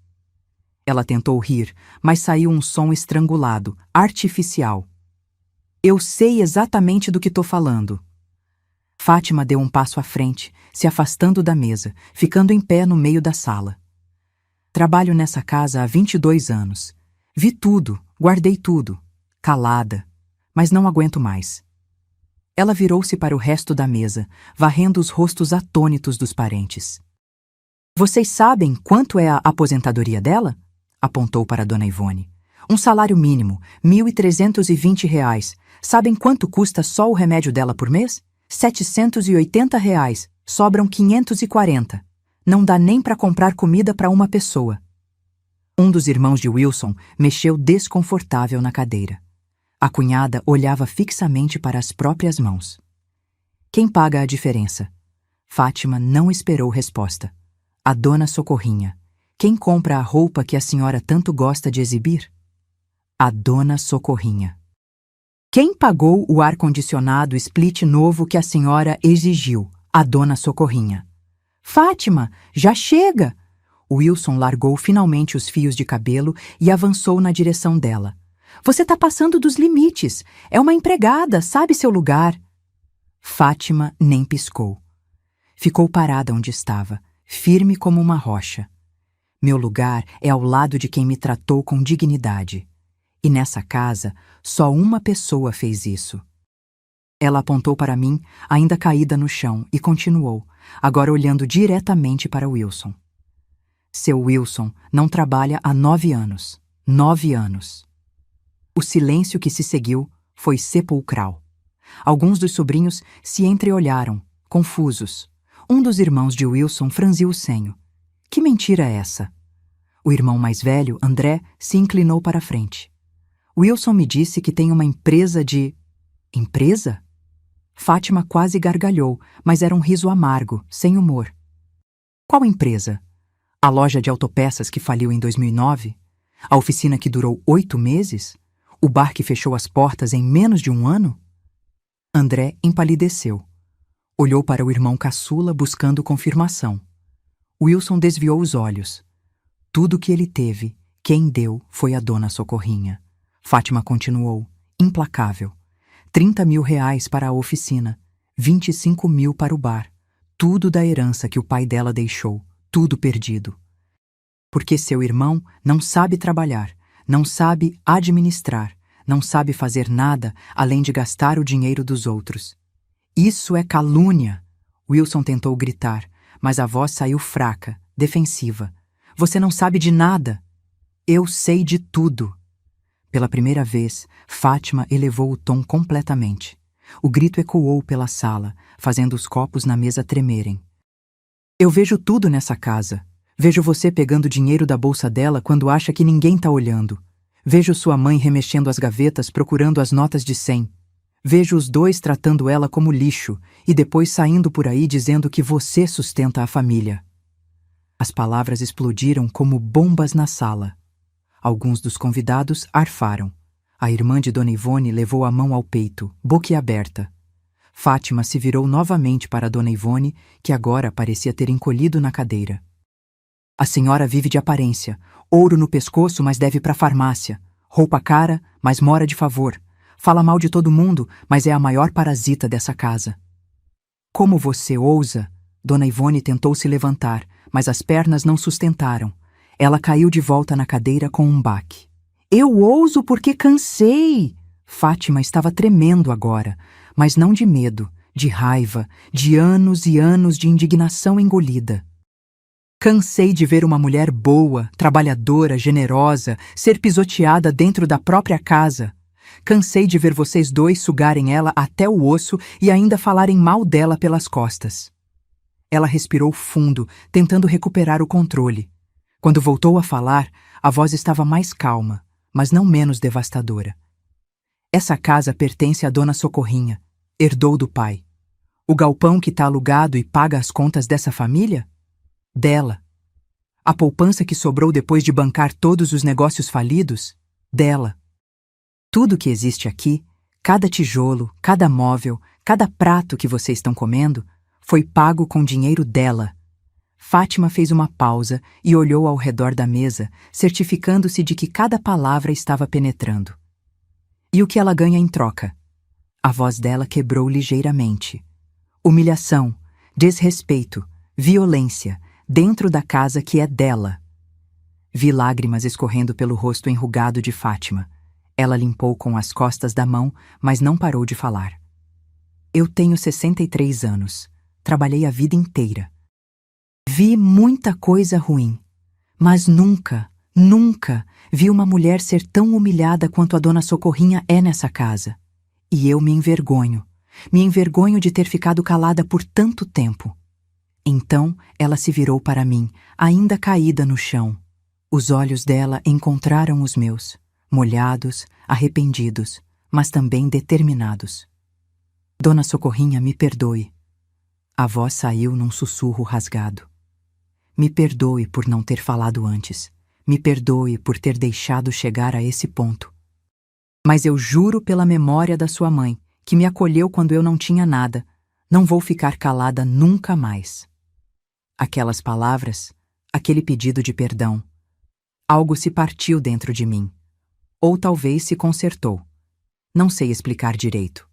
Ela tentou rir, mas saiu um som estrangulado, artificial. Eu sei exatamente do que tô falando. Fátima deu um passo à frente, se afastando da mesa, ficando em pé no meio da sala. Trabalho nessa casa há 22 anos. Vi tudo, guardei tudo. Calada, mas não aguento mais. Ela virou-se para o resto da mesa, varrendo os rostos atônitos dos parentes. Vocês sabem quanto é a aposentadoria dela? Apontou para Dona Ivone. Um salário mínimo, R$ 1.320. Sabem quanto custa só o remédio dela por mês? R$ 780. Sobram 540. Não dá nem para comprar comida para uma pessoa. Um dos irmãos de Wilson mexeu desconfortável na cadeira. A cunhada olhava fixamente para as próprias mãos. Quem paga a diferença? Fátima não esperou resposta. A dona Socorrinha. Quem compra a roupa que a senhora tanto gosta de exibir? A dona Socorrinha. Quem pagou o ar-condicionado split novo que a senhora exigiu? A dona Socorrinha. Fátima, já chega! Wilson largou finalmente os fios de cabelo e avançou na direção dela. Você está passando dos limites. É uma empregada, sabe seu lugar. Fátima nem piscou. Ficou parada onde estava, firme como uma rocha. Meu lugar é ao lado de quem me tratou com dignidade. E nessa casa, só uma pessoa fez isso. Ela apontou para mim, ainda caída no chão, e continuou, agora olhando diretamente para Wilson. Seu Wilson não trabalha há 9 anos. 9 anos. O silêncio que se seguiu foi sepulcral. Alguns dos sobrinhos se entreolharam, confusos. Um dos irmãos de Wilson franziu o senho. Que mentira é essa? O irmão mais velho, André, se inclinou para a frente. Wilson me disse que tem uma empresa de... Empresa? Fátima quase gargalhou, mas era um riso amargo, sem humor. Qual empresa? A loja de autopeças que faliu em 2009? A oficina que durou 8 meses? O bar que fechou as portas em menos de 1 ano? André empalideceu. Olhou para o irmão caçula buscando confirmação. Wilson desviou os olhos. Tudo que ele teve, Quem deu foi a dona Socorrinha. Fátima continuou, implacável. 30 mil reais para a oficina, 25 mil para o bar. Tudo da herança que o pai dela deixou, tudo perdido. Porque seu irmão não sabe trabalhar, não sabe administrar, não sabe fazer nada além de gastar o dinheiro dos outros. Isso é calúnia! Wilson tentou gritar, mas a voz saiu fraca, defensiva. Você não sabe de nada! Eu sei de tudo! Pela primeira vez, Fátima elevou o tom completamente. O grito ecoou pela sala, fazendo os copos na mesa tremerem. Eu vejo tudo nessa casa. Vejo você pegando dinheiro da bolsa dela quando acha que ninguém tá olhando. Vejo sua mãe remexendo as gavetas procurando as notas de 100. Vejo os dois tratando ela como lixo e depois saindo por aí dizendo que você sustenta a família. As palavras explodiram como bombas na sala. Alguns dos convidados arfaram. A irmã de Dona Ivone levou a mão ao peito, boquiaberta. Fátima se virou novamente para Dona Ivone, que agora parecia ter encolhido na cadeira. A senhora vive de aparência, ouro no pescoço, mas deve para a farmácia, roupa cara, mas mora de favor, fala mal de todo mundo, mas é a maior parasita dessa casa. Como você ousa? Dona Ivone tentou se levantar, mas as pernas não sustentaram. Ela caiu de volta na cadeira com um baque. Eu ouso porque cansei! Fátima estava tremendo agora, mas não de medo, de raiva, de anos e anos de indignação engolida. Cansei de ver uma mulher boa, trabalhadora, generosa, ser pisoteada dentro da própria casa. Cansei de ver vocês dois sugarem ela até o osso e ainda falarem mal dela pelas costas. Ela respirou fundo, tentando recuperar o controle. Quando voltou a falar, a voz estava mais calma, mas não menos devastadora. Essa casa pertence à dona Socorrinha, herdou do pai. O galpão que está alugado e paga as contas dessa família? Dela. A poupança que sobrou depois de bancar todos os negócios falidos? Dela. Tudo que existe aqui, cada tijolo, cada móvel, cada prato que vocês estão comendo, foi pago com dinheiro dela. Fátima fez uma pausa e olhou ao redor da mesa, certificando-se de que cada palavra estava penetrando. E o que ela ganha em troca? A voz dela quebrou ligeiramente. Humilhação, desrespeito, violência, dentro da casa que é dela. Vi lágrimas escorrendo pelo rosto enrugado de Fátima. Ela limpou com as costas da mão, mas não parou de falar. Eu tenho 63 anos. Trabalhei a vida inteira. Vi muita coisa ruim, mas nunca, nunca vi uma mulher ser tão humilhada quanto a dona Socorrinha é nessa casa. E eu me envergonho de ter ficado calada por tanto tempo. Então ela se virou para mim, ainda caída no chão. Os olhos dela encontraram os meus, molhados, arrependidos, mas também determinados. Dona Socorrinha, me perdoe. A voz saiu num sussurro rasgado. Me perdoe por não ter falado antes. Me perdoe por ter deixado chegar a esse ponto. Mas eu juro pela memória da sua mãe, que me acolheu quando eu não tinha nada, não vou ficar calada nunca mais. Aquelas palavras, aquele pedido de perdão. Algo se partiu dentro de mim. Ou talvez se consertou. Não sei explicar direito.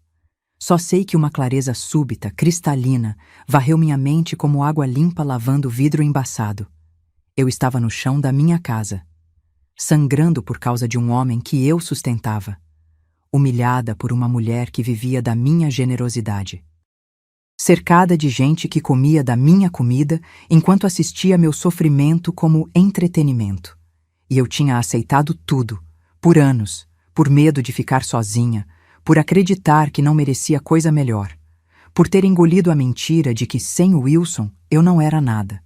Só sei que uma clareza súbita, cristalina, varreu minha mente como água limpa lavando vidro embaçado. Eu estava no chão da minha casa, sangrando por causa de um homem que eu sustentava, humilhada por uma mulher que vivia da minha generosidade. Cercada de gente que comia da minha comida enquanto assistia meu sofrimento como entretenimento. E eu tinha aceitado tudo, por anos, por medo de ficar sozinha, por acreditar que não merecia coisa melhor, por ter engolido a mentira de que sem o Wilson eu não era nada.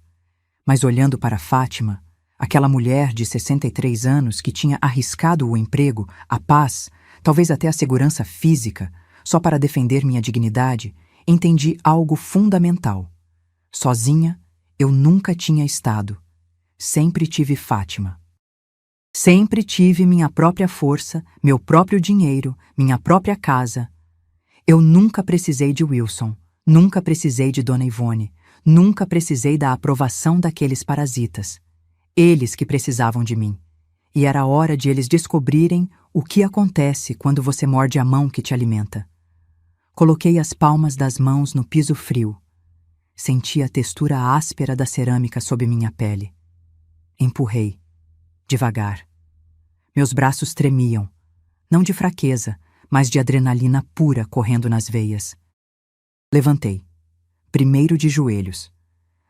Mas olhando para Fátima, aquela mulher de 63 anos que tinha arriscado o emprego, a paz, talvez até a segurança física, só para defender minha dignidade, entendi algo fundamental. Sozinha, eu nunca tinha estado. Sempre tive Fátima. Sempre tive minha própria força, meu próprio dinheiro, minha própria casa. Eu nunca precisei de Wilson, nunca precisei de Dona Ivone, nunca precisei da aprovação daqueles parasitas. Eles que precisavam de mim. e era a hora de eles descobrirem o que acontece quando você morde a mão que te alimenta. Coloquei as palmas das mãos no piso frio. Senti a textura áspera da cerâmica sob minha pele. Empurrei, devagar. Meus braços tremiam, não de fraqueza, mas de adrenalina pura correndo nas veias. Levantei, primeiro de joelhos.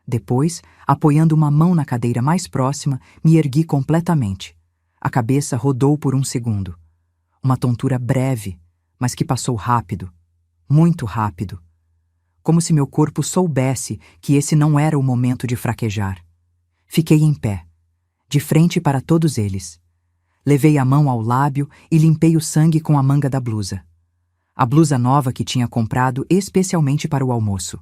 Depois, apoiando uma mão na cadeira mais próxima, me ergui completamente. A cabeça rodou por um segundo. Uma tontura breve, mas que passou rápido, muito rápido. Como se meu corpo soubesse que esse não era o momento de fraquejar. Fiquei em pé, de frente para todos eles. Levei a mão ao lábio e limpei o sangue com a manga da blusa. A blusa nova que tinha comprado especialmente para o almoço.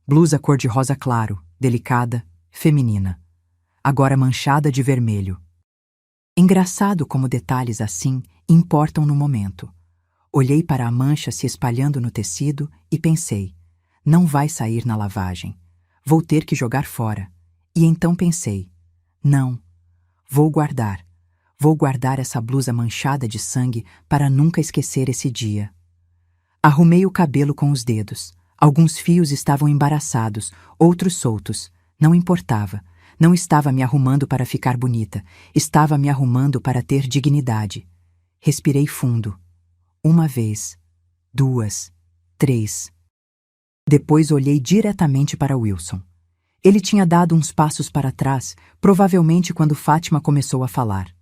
Blusa cor-de-rosa claro, delicada, feminina. Agora manchada de vermelho. Engraçado como detalhes assim importam no momento. Olhei para a mancha se espalhando no tecido e pensei, não vai sair na lavagem. Vou ter que jogar fora. E então pensei, não, vou guardar. Vou guardar essa blusa manchada de sangue para nunca esquecer esse dia. Arrumei o cabelo com os dedos. Alguns fios estavam embaraçados, outros soltos. Não importava. Não estava me arrumando para ficar bonita. Estava me arrumando para ter dignidade. Respirei fundo. 1 vez, 2, 3. Depois olhei diretamente para Wilson. Ele tinha dado uns passos para trás, provavelmente quando Fátima começou a falar.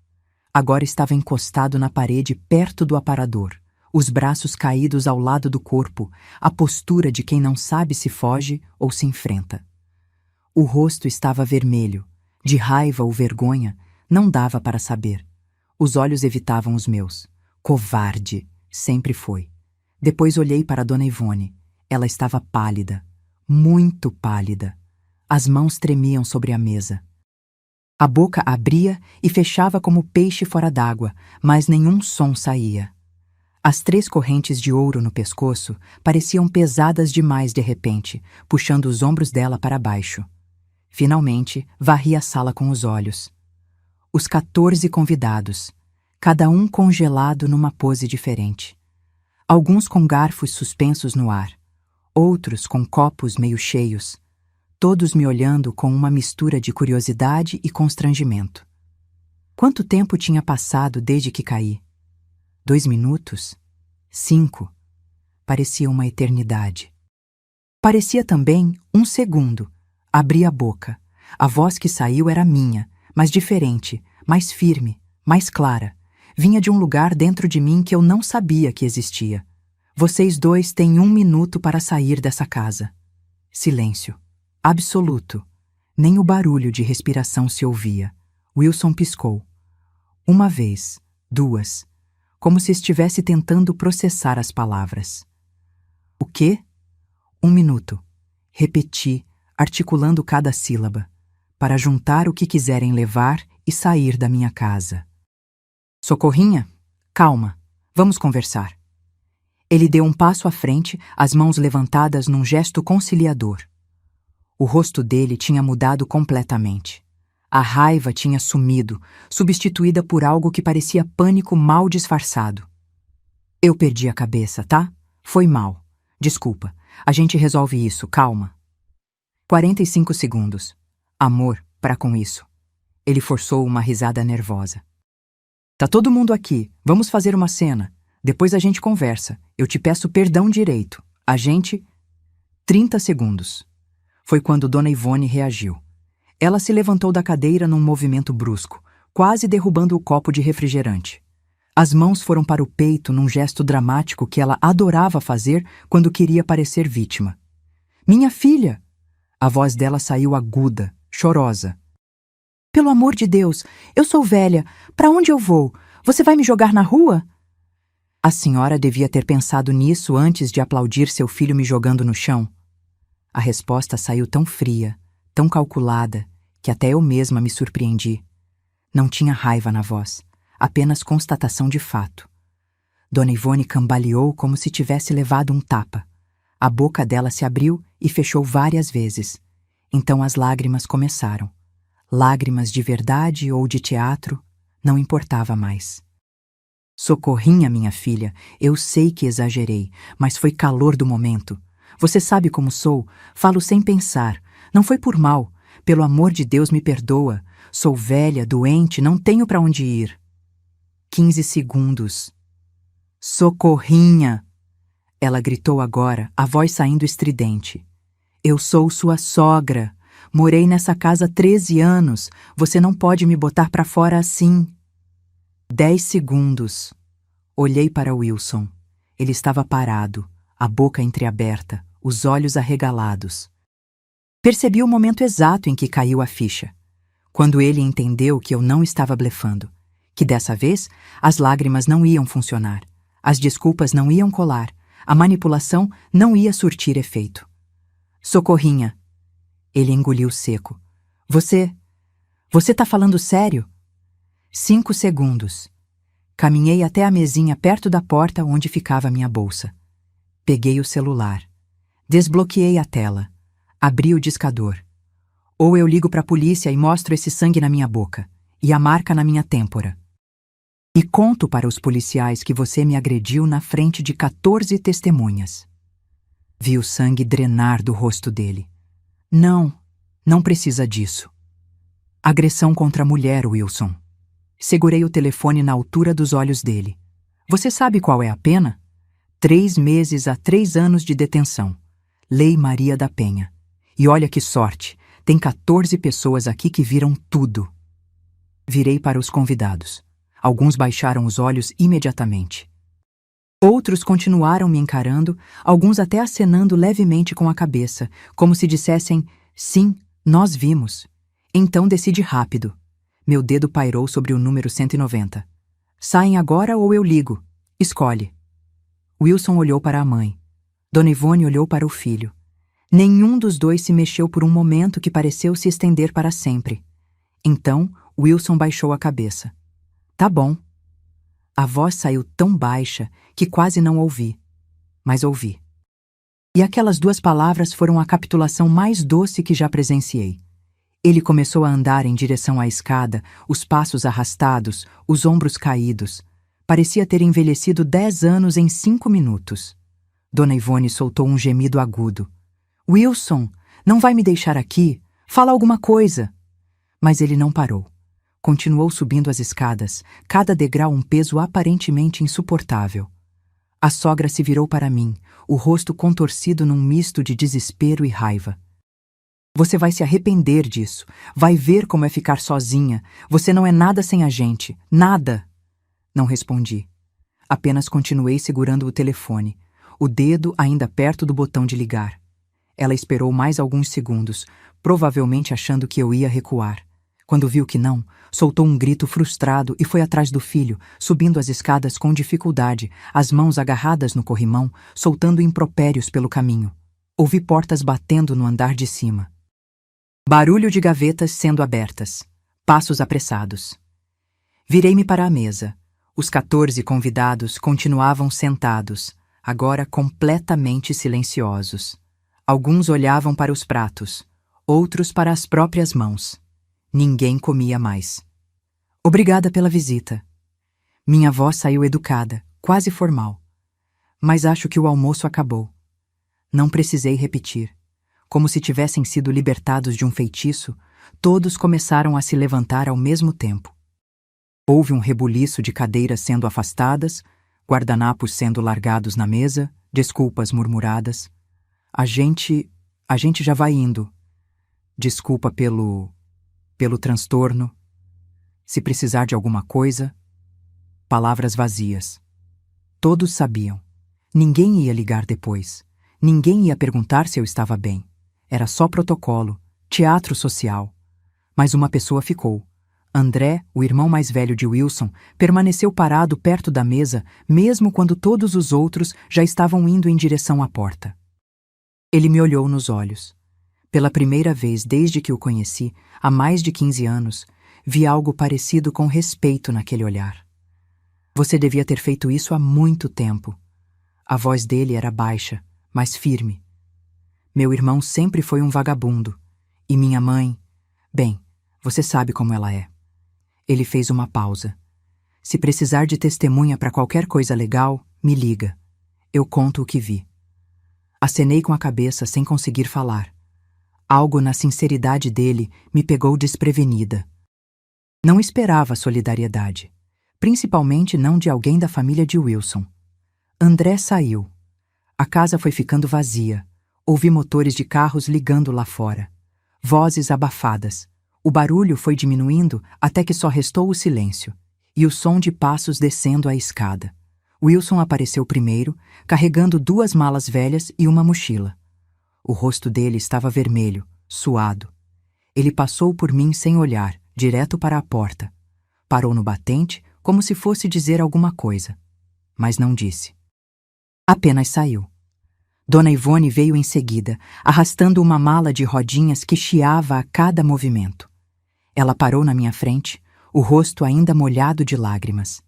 Agora estava encostado na parede perto do aparador, os braços caídos ao lado do corpo, a postura de quem não sabe se foge ou se enfrenta. O rosto estava vermelho, de raiva ou vergonha, não dava para saber. Os olhos evitavam os meus. Covarde, sempre foi. Depois olhei para Dona Ivone. Ela estava pálida, muito pálida. As mãos tremiam sobre a mesa. A boca abria e fechava como peixe fora d'água, mas nenhum som saía. As 3 correntes de ouro no pescoço pareciam pesadas demais de repente, puxando os ombros dela para baixo. Finalmente, varri a sala com os olhos. Os 14 convidados, cada um congelado numa pose diferente. Alguns com garfos suspensos no ar, outros com copos meio cheios. Todos me olhando com uma mistura de curiosidade e constrangimento. Quanto tempo tinha passado desde que caí? 2 minutos? 5? Parecia uma eternidade. Parecia também 1 segundo. Abri a boca. A voz que saiu era minha, mas diferente, mais firme, mais clara. Vinha de um lugar dentro de mim que eu não sabia que existia. Vocês 2 têm 1 minuto para sair dessa casa. Silêncio. Absoluto. Nem o barulho de respiração se ouvia. Wilson piscou. 1 vez, 2, como se estivesse tentando processar as palavras. O quê? 1 minuto. Repeti, articulando cada sílaba, para juntar o que quiserem levar e sair da minha casa. Socorrinha, calma, vamos conversar. Ele deu um passo à frente, as mãos levantadas num gesto conciliador. O rosto dele tinha mudado completamente. A raiva tinha sumido, substituída por algo que parecia pânico mal disfarçado. Eu perdi a cabeça, tá? Foi mal. Desculpa. A gente resolve isso, calma. 45 segundos. Amor, para com isso. Ele forçou uma risada nervosa. Tá todo mundo aqui. Vamos fazer uma cena. Depois a gente conversa. Eu te peço perdão direito. A gente... 30 segundos. Foi quando Dona Ivone reagiu. Ela se levantou da cadeira num movimento brusco, quase derrubando o copo de refrigerante. As mãos foram para o peito num gesto dramático que ela adorava fazer quando queria parecer vítima. Minha filha! A voz dela saiu aguda, chorosa. Pelo amor de Deus, eu sou velha. Para onde eu vou? Você vai me jogar na rua? A senhora devia ter pensado nisso antes de aplaudir seu filho me jogando no chão. A resposta saiu tão fria, tão calculada, que até eu mesma me surpreendi. Não tinha raiva na voz, apenas constatação de fato. Dona Ivone cambaleou como se tivesse levado um tapa. A boca dela se abriu e fechou várias vezes. Então as lágrimas começaram. Lágrimas de verdade ou de teatro, Não importava mais. Socorrinha, minha filha, eu sei que exagerei, mas foi calor do momento. Você sabe como sou, falo sem pensar. Não foi por mal. Pelo amor de Deus, me perdoa. Sou velha, doente, não tenho para onde ir. 15 segundos. Socorrinha! Ela gritou agora, a voz saindo estridente. Eu sou sua sogra. Morei nessa casa 13 anos. Você não pode me botar para fora assim. 10 segundos. Olhei para Wilson. Ele estava parado, a boca entreaberta, os olhos arregalados. Percebi o momento exato em que caiu a ficha. Quando ele entendeu que eu não estava blefando. Que dessa vez, as lágrimas não iam funcionar. As desculpas não iam colar. A manipulação não ia surtir efeito. Socorrinha. Ele engoliu seco. Você tá falando sério? 5 segundos. Caminhei até a mesinha perto da porta onde ficava minha bolsa. Peguei o celular. Desbloqueei a tela. Abri o discador. Ou eu ligo para a polícia e mostro esse sangue na minha boca. E a marca na minha têmpora. E conto para os policiais que você me agrediu na frente de 14 testemunhas. Vi o sangue drenar do rosto dele. Não precisa disso. Agressão contra a mulher, Wilson. Segurei o telefone na altura dos olhos dele. Você sabe qual é a pena? 3 meses a 3 anos de detenção. Lei Maria da Penha. E olha que sorte, tem 14 pessoas aqui que viram tudo. Virei para os convidados. Alguns baixaram os olhos imediatamente. Outros continuaram me encarando, alguns até acenando levemente com a cabeça, como se dissessem, sim, nós vimos. Então decide rápido. Meu dedo pairou sobre o número 190. Saem agora ou eu ligo? Escolhe. Wilson olhou para a mãe. Dona Ivone olhou para o filho. Nenhum dos dois se mexeu por um momento que pareceu se estender para sempre. Então, Wilson baixou a cabeça. Tá bom. A voz saiu tão baixa que quase não ouvi. Mas ouvi. E aquelas 2 palavras foram a capitulação mais doce que já presenciei. Ele começou a andar em direção à escada, os passos arrastados, os ombros caídos. Parecia ter envelhecido 10 anos em 5 minutos. Dona Ivone soltou um gemido agudo. Wilson, não vai me deixar aqui? Fala alguma coisa. Mas ele não parou. Continuou subindo as escadas, cada degrau um peso aparentemente insuportável. A sogra se virou para mim, o rosto contorcido num misto de desespero e raiva. Você vai se arrepender disso. Vai ver como é ficar sozinha. Você não é nada sem a gente. Nada. Não respondi. Apenas continuei segurando o telefone, o dedo ainda perto do botão de ligar. Ela esperou mais alguns segundos, provavelmente achando que eu ia recuar. Quando viu que não, soltou um grito frustrado e foi atrás do filho, subindo as escadas com dificuldade, as mãos agarradas no corrimão, soltando impropérios pelo caminho. Ouvi portas batendo no andar de cima. Barulho de gavetas sendo abertas. Passos apressados. Virei-me para a mesa. Os 14 convidados continuavam sentados, agora completamente silenciosos. Alguns olhavam para os pratos, outros para as próprias mãos. Ninguém comia mais. Obrigada pela visita. Minha voz saiu educada, quase formal. Mas acho que o almoço acabou. Não precisei repetir. Como se tivessem sido libertados de um feitiço, todos começaram a se levantar ao mesmo tempo. Houve um rebuliço de cadeiras sendo afastadas, guardanapos sendo largados na mesa, desculpas murmuradas. A gente já vai indo. Desculpa pelo transtorno. Se precisar de alguma coisa. Palavras vazias. Todos sabiam. Ninguém ia ligar depois. Ninguém ia perguntar se eu estava bem. Era só protocolo, teatro social. Mas uma pessoa ficou. André, o irmão mais velho de Wilson, permaneceu parado perto da mesa, mesmo quando todos os outros já estavam indo em direção à porta. Ele me olhou nos olhos. Pela primeira vez desde que o conheci, há mais de 15 anos, vi algo parecido com respeito naquele olhar. Você devia ter feito isso há muito tempo. A voz dele era baixa, mas firme. Meu irmão sempre foi um vagabundo. E minha mãe... Bem, você sabe como ela é. Ele fez uma pausa. Se precisar de testemunha para qualquer coisa legal, me liga. Eu conto o que vi. Acenei com a cabeça sem conseguir falar. Algo na sinceridade dele me pegou desprevenida. Não esperava solidariedade, principalmente não de alguém da família de Wilson. André saiu. A casa foi ficando vazia. Ouvi motores de carros ligando lá fora. Vozes abafadas. O barulho foi diminuindo até que só restou o silêncio e o som de passos descendo a escada. Wilson apareceu primeiro, carregando 2 malas velhas e uma mochila. O rosto dele estava vermelho, suado. Ele passou por mim sem olhar, direto para a porta. Parou no batente, como se fosse dizer alguma coisa, mas não disse. Apenas saiu. Dona Ivone veio em seguida, arrastando uma mala de rodinhas que chiava a cada movimento. Ela parou na minha frente, o rosto ainda molhado de lágrimas.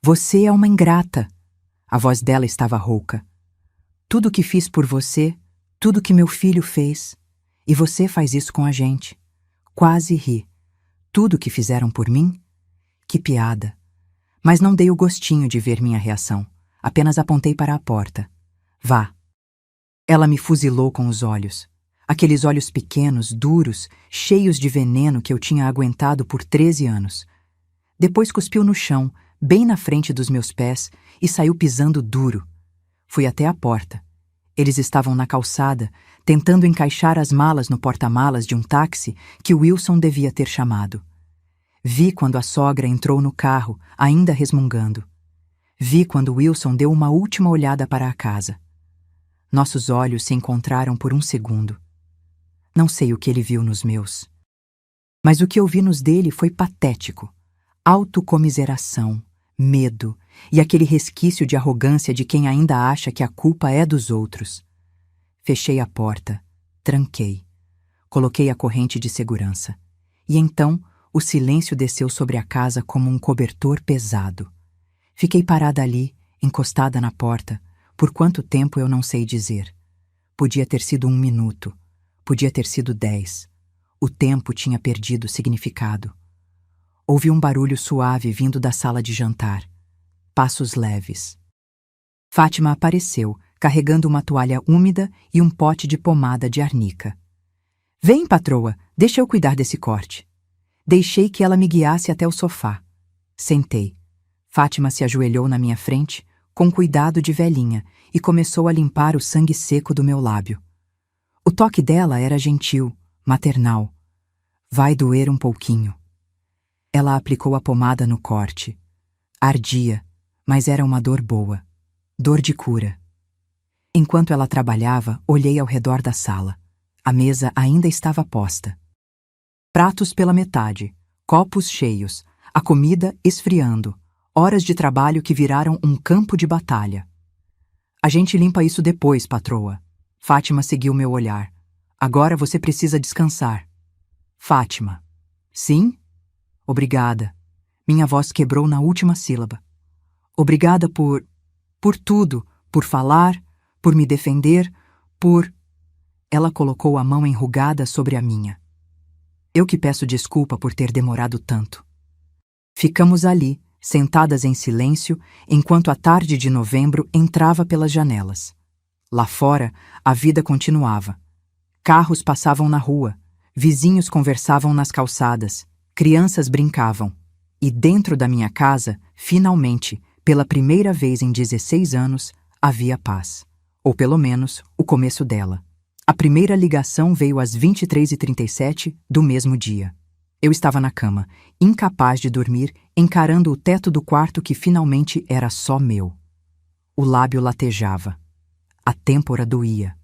Você é uma ingrata. A voz dela estava rouca. Tudo que fiz por você, tudo que meu filho fez. E você faz isso com a gente. Quase ri. Tudo que fizeram por mim? Que piada. Mas não dei o gostinho de ver minha reação. Apenas apontei para a porta. Vá. Ela me fuzilou com os olhos. Aqueles olhos pequenos, duros, cheios de veneno que eu tinha aguentado por 13 anos. Depois cuspiu no chão, bem na frente dos meus pés, e saiu pisando duro. Fui até a porta. Eles estavam na calçada, tentando encaixar as malas no porta-malas de um táxi que Wilson devia ter chamado. Vi quando a sogra entrou no carro, ainda resmungando. Vi quando Wilson deu uma última olhada para a casa. Nossos olhos se encontraram por um segundo. Não sei o que ele viu nos meus. Mas o que eu vi nos dele foi patético. Autocomiseração, medo e aquele resquício de arrogância de quem ainda acha que a culpa é dos outros. Fechei a porta, tranquei, coloquei a corrente de segurança. E então o silêncio desceu sobre a casa como um cobertor pesado. Fiquei parada ali, encostada na porta, por quanto tempo eu não sei dizer. Podia ter sido 1 minuto, podia ter sido 10. O tempo tinha perdido significado. Ouvi um barulho suave vindo da sala de jantar. Passos leves. Fátima apareceu, carregando uma toalha úmida e um pote de pomada de arnica. Vem, patroa, deixa eu cuidar desse corte. Deixei que ela me guiasse até o sofá. Sentei. Fátima se ajoelhou na minha frente, com cuidado de velhinha, e começou a limpar o sangue seco do meu lábio. O toque dela era gentil, maternal. Vai doer um pouquinho. Ela aplicou a pomada no corte. Ardia, mas era uma dor boa. Dor de cura. Enquanto ela trabalhava, olhei ao redor da sala. A mesa ainda estava posta. Pratos pela metade, copos cheios, a comida esfriando, horas de trabalho que viraram um campo de batalha. A gente limpa isso depois, patroa. Fátima seguiu meu olhar. Agora você precisa descansar. Fátima. Sim? Obrigada. Minha voz quebrou na última sílaba. Obrigada por tudo, por falar, por me defender, por... Ela colocou a mão enrugada sobre a minha. Eu que peço desculpa por ter demorado tanto. Ficamos ali, sentadas em silêncio, enquanto a tarde de novembro entrava pelas janelas. Lá fora, a vida continuava. Carros passavam na rua, vizinhos conversavam nas calçadas, crianças brincavam. E dentro da minha casa, finalmente, pela primeira vez em 16 anos, havia paz. Ou pelo menos, o começo dela. A primeira ligação veio às 23h37 do mesmo dia. Eu estava na cama, incapaz de dormir, encarando o teto do quarto que finalmente era só meu. O lábio latejava. A têmpora doía.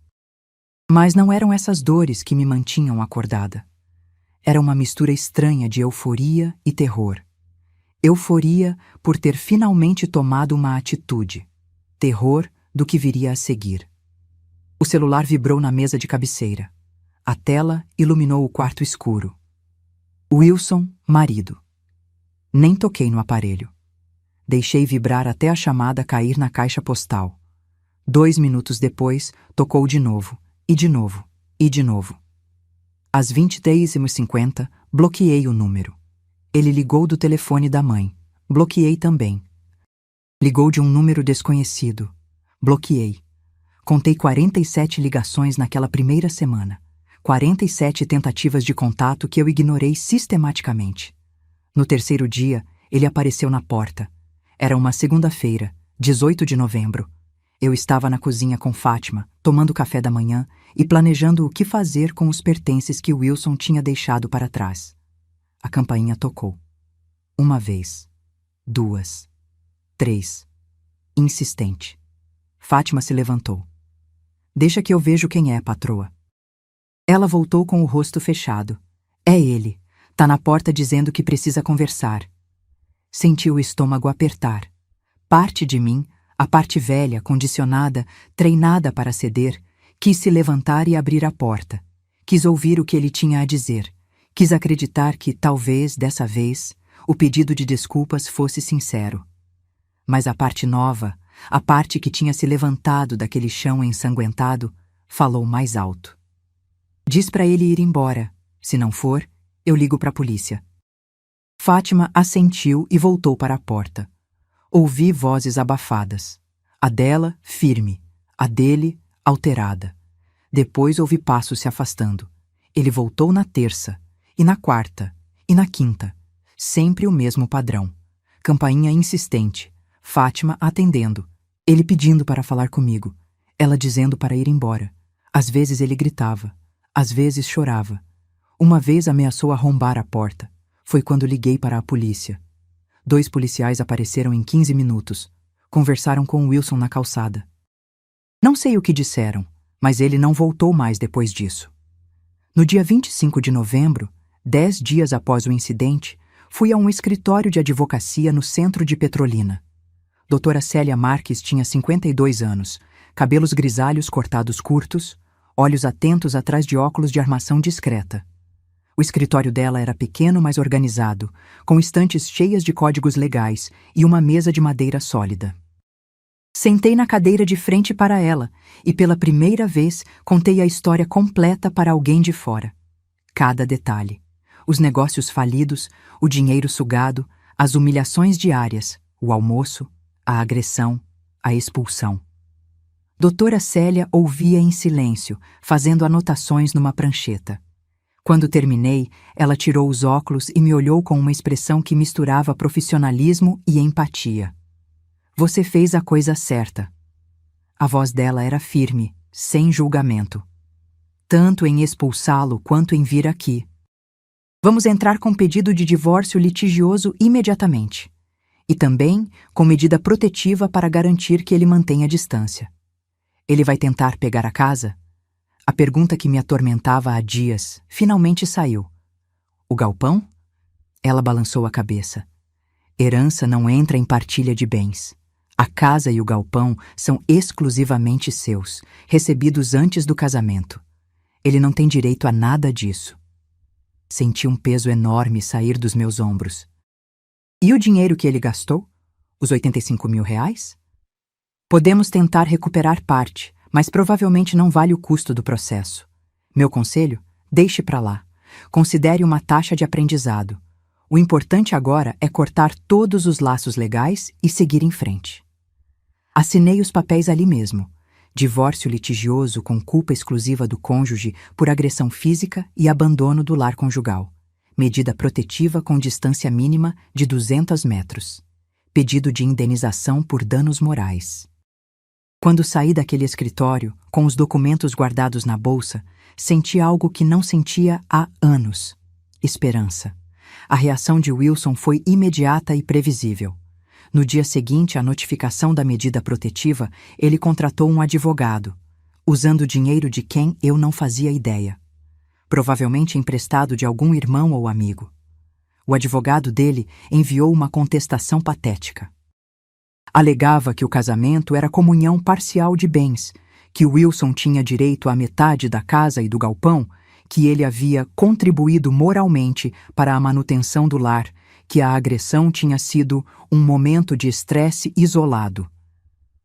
Mas não eram essas dores que me mantinham acordada. Era uma mistura estranha de euforia e terror. Euforia por ter finalmente tomado uma atitude. Terror do que viria a seguir. O celular vibrou na mesa de cabeceira. A tela iluminou o quarto escuro. Wilson, marido. Nem toquei no aparelho. Deixei vibrar até a chamada cair na caixa postal. 2 minutos depois, tocou de novo, e de novo, e de novo. Às 23h50, bloqueei o número. Ele ligou do telefone da mãe. Bloqueei também. Ligou de um número desconhecido. Bloqueei. Contei 47 ligações naquela primeira semana. 47 tentativas de contato que eu ignorei sistematicamente. No terceiro dia, ele apareceu na porta. Era uma segunda-feira, 18 de novembro. Eu estava na cozinha com Fátima, tomando café da manhã e planejando o que fazer com os pertences que Wilson tinha deixado para trás. A campainha tocou. Uma vez. 2. 3. Insistente. Fátima se levantou. Deixa que eu vejo quem é, patroa. Ela voltou com o rosto fechado. É ele. Tá na porta dizendo que precisa conversar. Senti o estômago apertar. Parte de mim, a parte velha, condicionada, treinada para ceder, quis se levantar e abrir a porta. Quis ouvir o que ele tinha a dizer. Quis acreditar que, talvez, dessa vez, o pedido de desculpas fosse sincero. Mas a parte nova, a parte que tinha se levantado daquele chão ensanguentado, falou mais alto. Diz para ele ir embora. Se não for, eu ligo para a polícia. Fátima assentiu e voltou para a porta. Ouvi vozes abafadas. A dela, firme. A dele, alterada. Depois ouvi passos se afastando. Ele voltou na terça, e na quarta, e na quinta. Sempre o mesmo padrão. Campainha insistente. Fátima atendendo. Ele pedindo para falar comigo. Ela dizendo para ir embora. Às vezes ele gritava. Às vezes chorava. Uma vez ameaçou arrombar a porta. Foi quando liguei para a polícia. 2 policiais apareceram em 15 minutos. Conversaram com Wilson na calçada. Não sei o que disseram, mas ele não voltou mais depois disso. No dia 25 de novembro, 10 dias após o incidente, fui a um escritório de advocacia no centro de Petrolina. Doutora Célia Marques tinha 52 anos, cabelos grisalhos cortados curtos, olhos atentos atrás de óculos de armação discreta. O escritório dela era pequeno, mas organizado, com estantes cheias de códigos legais e uma mesa de madeira sólida. Sentei na cadeira de frente para ela e, pela primeira vez, contei a história completa para alguém de fora. Cada detalhe. Os negócios falidos, o dinheiro sugado, as humilhações diárias, o almoço, a agressão, a expulsão. Doutora Célia ouvia em silêncio, fazendo anotações numa prancheta. Quando terminei, ela tirou os óculos e me olhou com uma expressão que misturava profissionalismo e empatia. Você fez a coisa certa. A voz dela era firme, sem julgamento. Tanto em expulsá-lo quanto em vir aqui. Vamos entrar com pedido de divórcio litigioso imediatamente. E também com medida protetiva para garantir que ele mantenha a distância. Ele vai tentar pegar a casa? A pergunta que me atormentava há dias finalmente saiu. O galpão? Ela balançou a cabeça. Herança não entra em partilha de bens. A casa e o galpão são exclusivamente seus, recebidos antes do casamento. Ele não tem direito a nada disso. Senti um peso enorme sair dos meus ombros. E o dinheiro que ele gastou? Os 85 mil reais? Podemos tentar recuperar parte, mas provavelmente não vale o custo do processo. Meu conselho? Deixe para lá. Considere uma taxa de aprendizado. O importante agora é cortar todos os laços legais e seguir em frente. Assinei os papéis ali mesmo. Divórcio litigioso com culpa exclusiva do cônjuge por agressão física e abandono do lar conjugal. Medida protetiva com distância mínima de 200 metros. Pedido de indenização por danos morais. Quando saí daquele escritório, com os documentos guardados na bolsa, senti algo que não sentia há anos. Esperança. A reação de Wilson foi imediata e previsível. No dia seguinte à notificação da medida protetiva, ele contratou um advogado, usando dinheiro de quem eu não fazia ideia. Provavelmente emprestado de algum irmão ou amigo. O advogado dele enviou uma contestação patética. Alegava que o casamento era comunhão parcial de bens, que Wilson tinha direito à metade da casa e do galpão, que ele havia contribuído moralmente para a manutenção do lar, que a agressão tinha sido um momento de estresse isolado.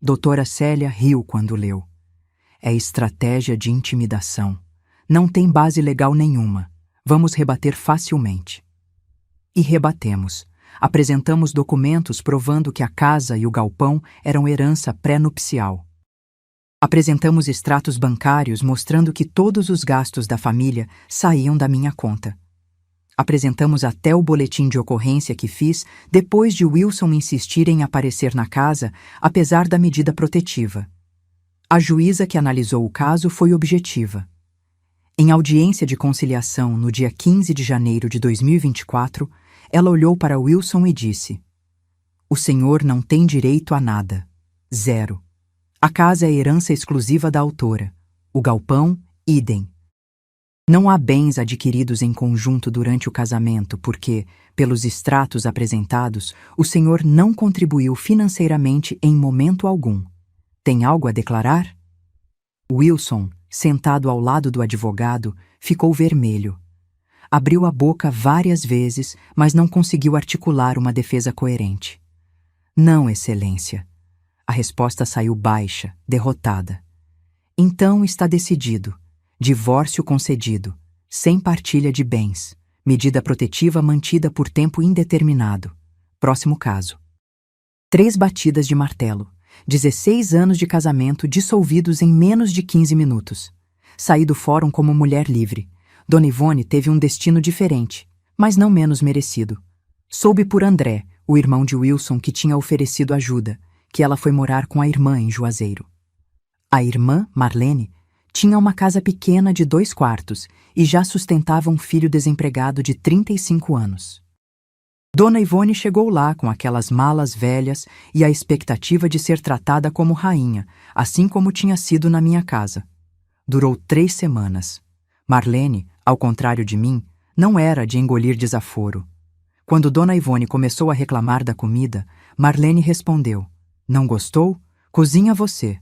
Doutora Célia riu quando leu. É estratégia de intimidação. Não tem base legal nenhuma. Vamos rebater facilmente. e rebatemos. Apresentamos documentos provando que a casa e o galpão eram herança pré-nupcial. Apresentamos extratos bancários mostrando que todos os gastos da família saíam da minha conta. Apresentamos até o boletim de ocorrência que fiz depois de Wilson insistir em aparecer na casa, apesar da medida protetiva. A juíza que analisou o caso foi objetiva. Em audiência de conciliação no dia 15 de janeiro de 2024, ela olhou para Wilson e disse: "O senhor não tem direito a nada. Zero. A casa é herança exclusiva da autora. O galpão, idem. Não há bens adquiridos em conjunto durante o casamento porque, pelos extratos apresentados, o senhor não contribuiu financeiramente em momento algum. Tem algo a declarar?" Wilson, sentado ao lado do advogado, ficou vermelho. Abriu a boca várias vezes, mas não conseguiu articular uma defesa coerente. "Não, Excelência." A resposta saiu baixa, derrotada. "Então está decidido. Divórcio concedido, sem partilha de bens, medida protetiva mantida por tempo indeterminado. Próximo caso." 3 batidas de martelo, 16 anos de casamento dissolvidos em menos de 15 minutos. Saí do fórum como mulher livre. Dona Ivone teve um destino diferente, mas não menos merecido. Soube por André, o irmão de Wilson, que tinha oferecido ajuda, que ela foi morar com a irmã em Juazeiro. A irmã, Marlene, tinha uma casa pequena de 2 quartos e já sustentava um filho desempregado de 35 anos. Dona Ivone chegou lá com aquelas malas velhas e a expectativa de ser tratada como rainha, assim como tinha sido na minha casa. Durou 3 semanas. Marlene, ao contrário de mim, não era de engolir desaforo. Quando Dona Ivone começou a reclamar da comida, Marlene respondeu: "Não gostou? Cozinha você."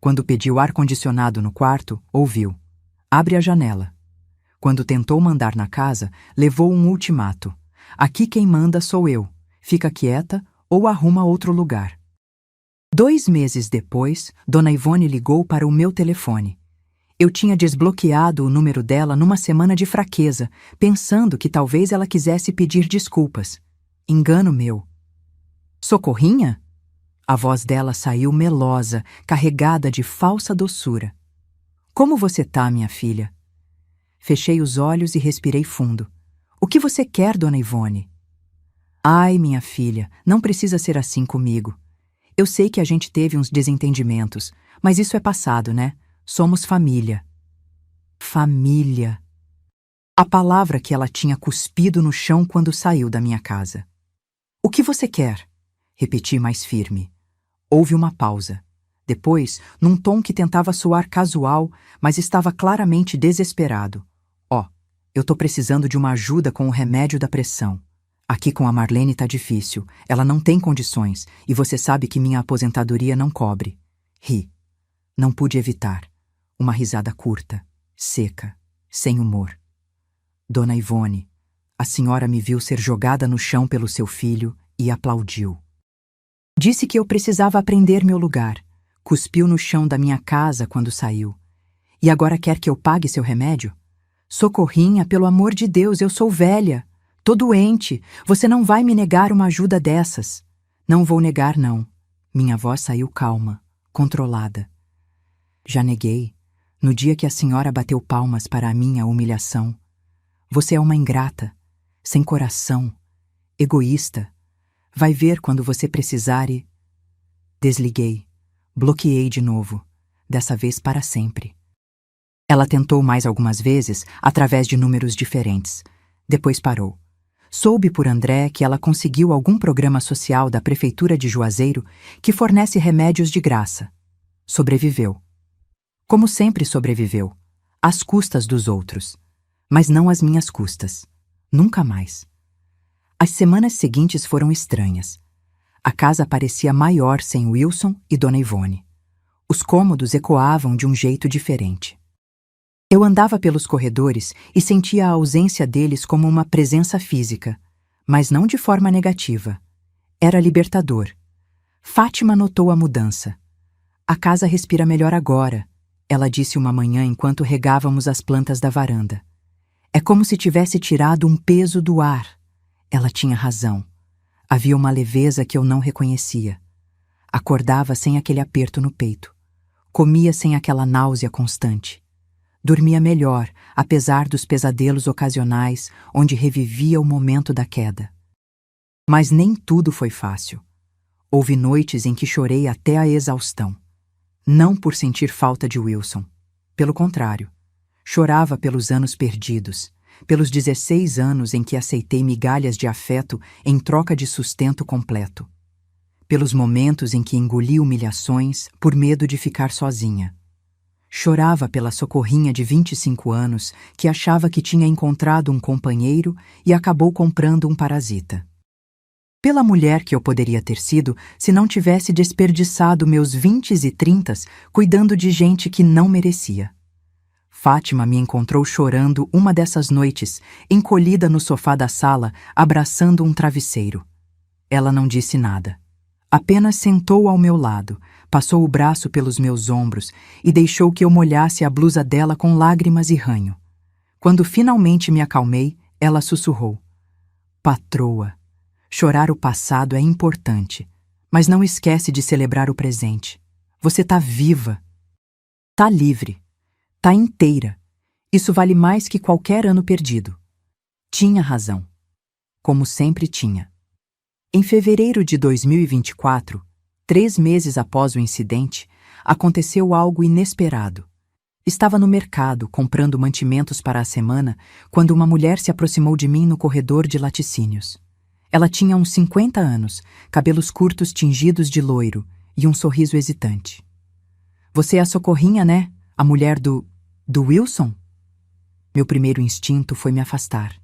Quando pediu ar-condicionado no quarto, ouviu: "Abre a janela." Quando tentou mandar na casa, levou um ultimato: "Aqui quem manda sou eu. Fica quieta ou arruma outro lugar." 2 meses depois, Dona Ivone ligou para o meu telefone. Eu tinha desbloqueado o número dela numa semana de fraqueza, pensando que talvez ela quisesse pedir desculpas. Engano meu. "Socorrinha?" A voz dela saiu melosa, carregada de falsa doçura. "Como você tá, minha filha?" Fechei os olhos e respirei fundo. "O que você quer, Dona Ivone?" "Ai, minha filha, não precisa ser assim comigo. Eu sei que a gente teve uns desentendimentos, mas isso é passado, né? Somos família." Família. A palavra que ela tinha cuspido no chão quando saiu da minha casa. "O que você quer?" Repeti mais firme. Houve uma pausa. Depois, num tom que tentava soar casual, mas estava claramente desesperado: eu tô precisando de uma ajuda com o remédio da pressão. Aqui com a Marlene tá difícil. Ela não tem condições, e você sabe que minha aposentadoria não cobre." Ri. Não pude evitar. Uma risada curta, seca, sem humor. "Dona Ivone, a senhora me viu ser jogada no chão pelo seu filho e aplaudiu. Disse que eu precisava aprender meu lugar. Cuspiu no chão da minha casa quando saiu. E agora quer que eu pague seu remédio? Socorrinha, pelo amor de Deus, eu sou velha. Tô doente. Você não vai me negar uma ajuda dessas." "Não vou negar, não." Minha voz saiu calma, controlada. "Já neguei, no dia que a senhora bateu palmas para a minha humilhação. Você é uma ingrata, sem coração, egoísta. Vai ver quando você precisar e..." Desliguei, bloqueei de novo, dessa vez para sempre. Ela tentou mais algumas vezes, através de números diferentes. Depois parou. Soube por André que ela conseguiu algum programa social da Prefeitura de Juazeiro que fornece remédios de graça. Sobreviveu. Como sempre sobreviveu, às custas dos outros, mas não às minhas custas. Nunca mais. As semanas seguintes foram estranhas. A casa parecia maior sem Wilson e Dona Ivone. Os cômodos ecoavam de um jeito diferente. Eu andava pelos corredores e sentia a ausência deles como uma presença física, mas não de forma negativa. Era libertador. Fátima notou a mudança. "A casa respira melhor agora", ela disse uma manhã enquanto regávamos as plantas da varanda. "É como se tivesse tirado um peso do ar." Ela tinha razão. Havia uma leveza que eu não reconhecia. Acordava sem aquele aperto no peito. Comia sem aquela náusea constante. Dormia melhor, apesar dos pesadelos ocasionais onde revivia o momento da queda. Mas nem tudo foi fácil. Houve noites em que chorei até a exaustão. Não por sentir falta de Wilson. Pelo contrário. Chorava pelos anos perdidos, pelos 16 anos em que aceitei migalhas de afeto em troca de sustento completo. Pelos momentos em que engoli humilhações por medo de ficar sozinha. Chorava pela socorrinha de 25 anos que achava que tinha encontrado um companheiro e acabou comprando um parasita. Pela mulher que eu poderia ter sido se não tivesse desperdiçado meus 20s e 30s cuidando de gente que não merecia. Fátima me encontrou chorando uma dessas noites, encolhida no sofá da sala, abraçando um travesseiro. Ela não disse nada. Apenas sentou ao meu lado, passou o braço pelos meus ombros e deixou que eu molhasse a blusa dela com lágrimas e ranho. Quando finalmente me acalmei, ela sussurrou: "Patroa, chorar o passado é importante, mas não esquece de celebrar o presente. Você tá viva. Tá livre. Tá inteira. Isso vale mais que qualquer ano perdido." Tinha razão. Como sempre tinha. Em fevereiro de 2024, 3 meses após o incidente, aconteceu algo inesperado. Estava no mercado comprando mantimentos para a semana quando uma mulher se aproximou de mim no corredor de laticínios. Ela tinha uns 50 anos, cabelos curtos tingidos de loiro e um sorriso hesitante. "Você é a Socorrinha, né? A mulher do Wilson?" Meu primeiro instinto foi me afastar.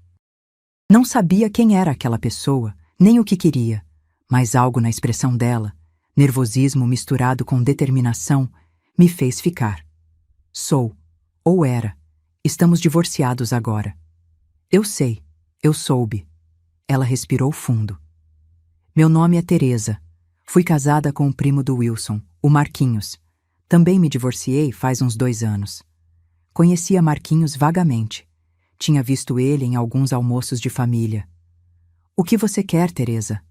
Não sabia quem era aquela pessoa, nem o que queria, mas algo na expressão dela, nervosismo misturado com determinação, me fez ficar. "Sou, ou era. Estamos divorciados agora." "Eu sei, eu soube." Ela respirou fundo. "Meu nome é Teresa. Fui casada com o primo do Wilson, o Marquinhos. Também me divorciei faz uns 2 anos. Conhecia Marquinhos vagamente. Tinha visto ele em alguns almoços de família. O que você quer, Teresa?"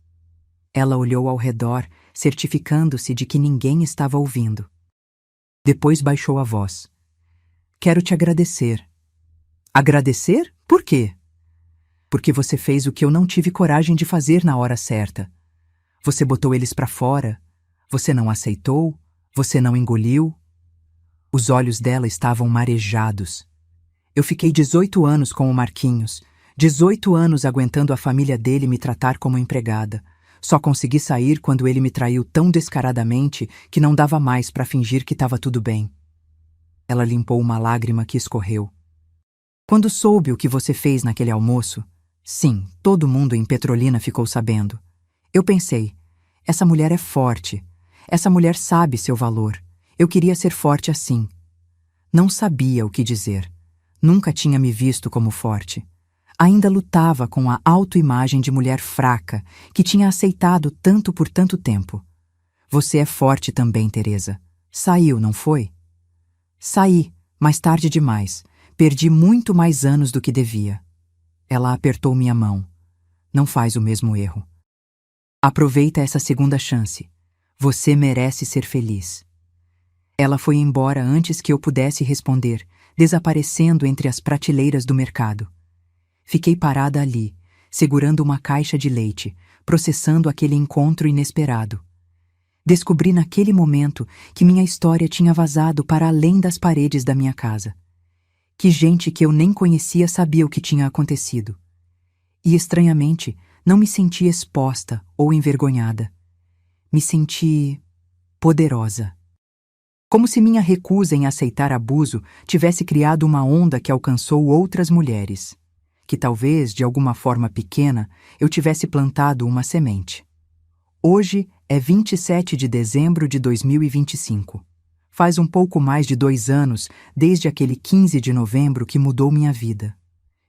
Ela olhou ao redor, certificando-se de que ninguém estava ouvindo. Depois baixou a voz. "Quero te agradecer." "Agradecer? Por quê?" "Porque você fez o que eu não tive coragem de fazer na hora certa. Você botou eles pra fora. Você não aceitou. Você não engoliu." Os olhos dela estavam marejados. "Eu fiquei 18 anos com o Marquinhos, 18 anos aguentando a família dele me tratar como empregada. Só consegui sair quando ele me traiu tão descaradamente que não dava mais para fingir que estava tudo bem." Ela limpou uma lágrima que escorreu. "Quando soube o que você fez naquele almoço, sim, todo mundo em Petrolina ficou sabendo. Eu pensei, essa mulher é forte. Essa mulher sabe seu valor. Eu queria ser forte assim." Não sabia o que dizer. Nunca tinha me visto como forte. Ainda lutava com a autoimagem de mulher fraca que tinha aceitado tanto por tanto tempo. "Você é forte também, Teresa. Saiu, não foi?" "Saí, mas tarde demais. Perdi muito mais anos do que devia." Ela apertou minha mão. "Não faz o mesmo erro. Aproveita essa segunda chance. Você merece ser feliz." Ela foi embora antes que eu pudesse responder, desaparecendo entre as prateleiras do mercado. Fiquei parada ali, segurando uma caixa de leite, processando aquele encontro inesperado. Descobri naquele momento que minha história tinha vazado para além das paredes da minha casa. Que gente que eu nem conhecia sabia o que tinha acontecido. E, estranhamente, não me senti exposta ou envergonhada. Me senti poderosa. Como se minha recusa em aceitar abuso tivesse criado uma onda que alcançou outras mulheres. Que talvez, de alguma forma pequena, eu tivesse plantado uma semente. Hoje é 27 de dezembro de 2025. Faz um pouco mais de 2 anos desde aquele 15 de novembro que mudou minha vida.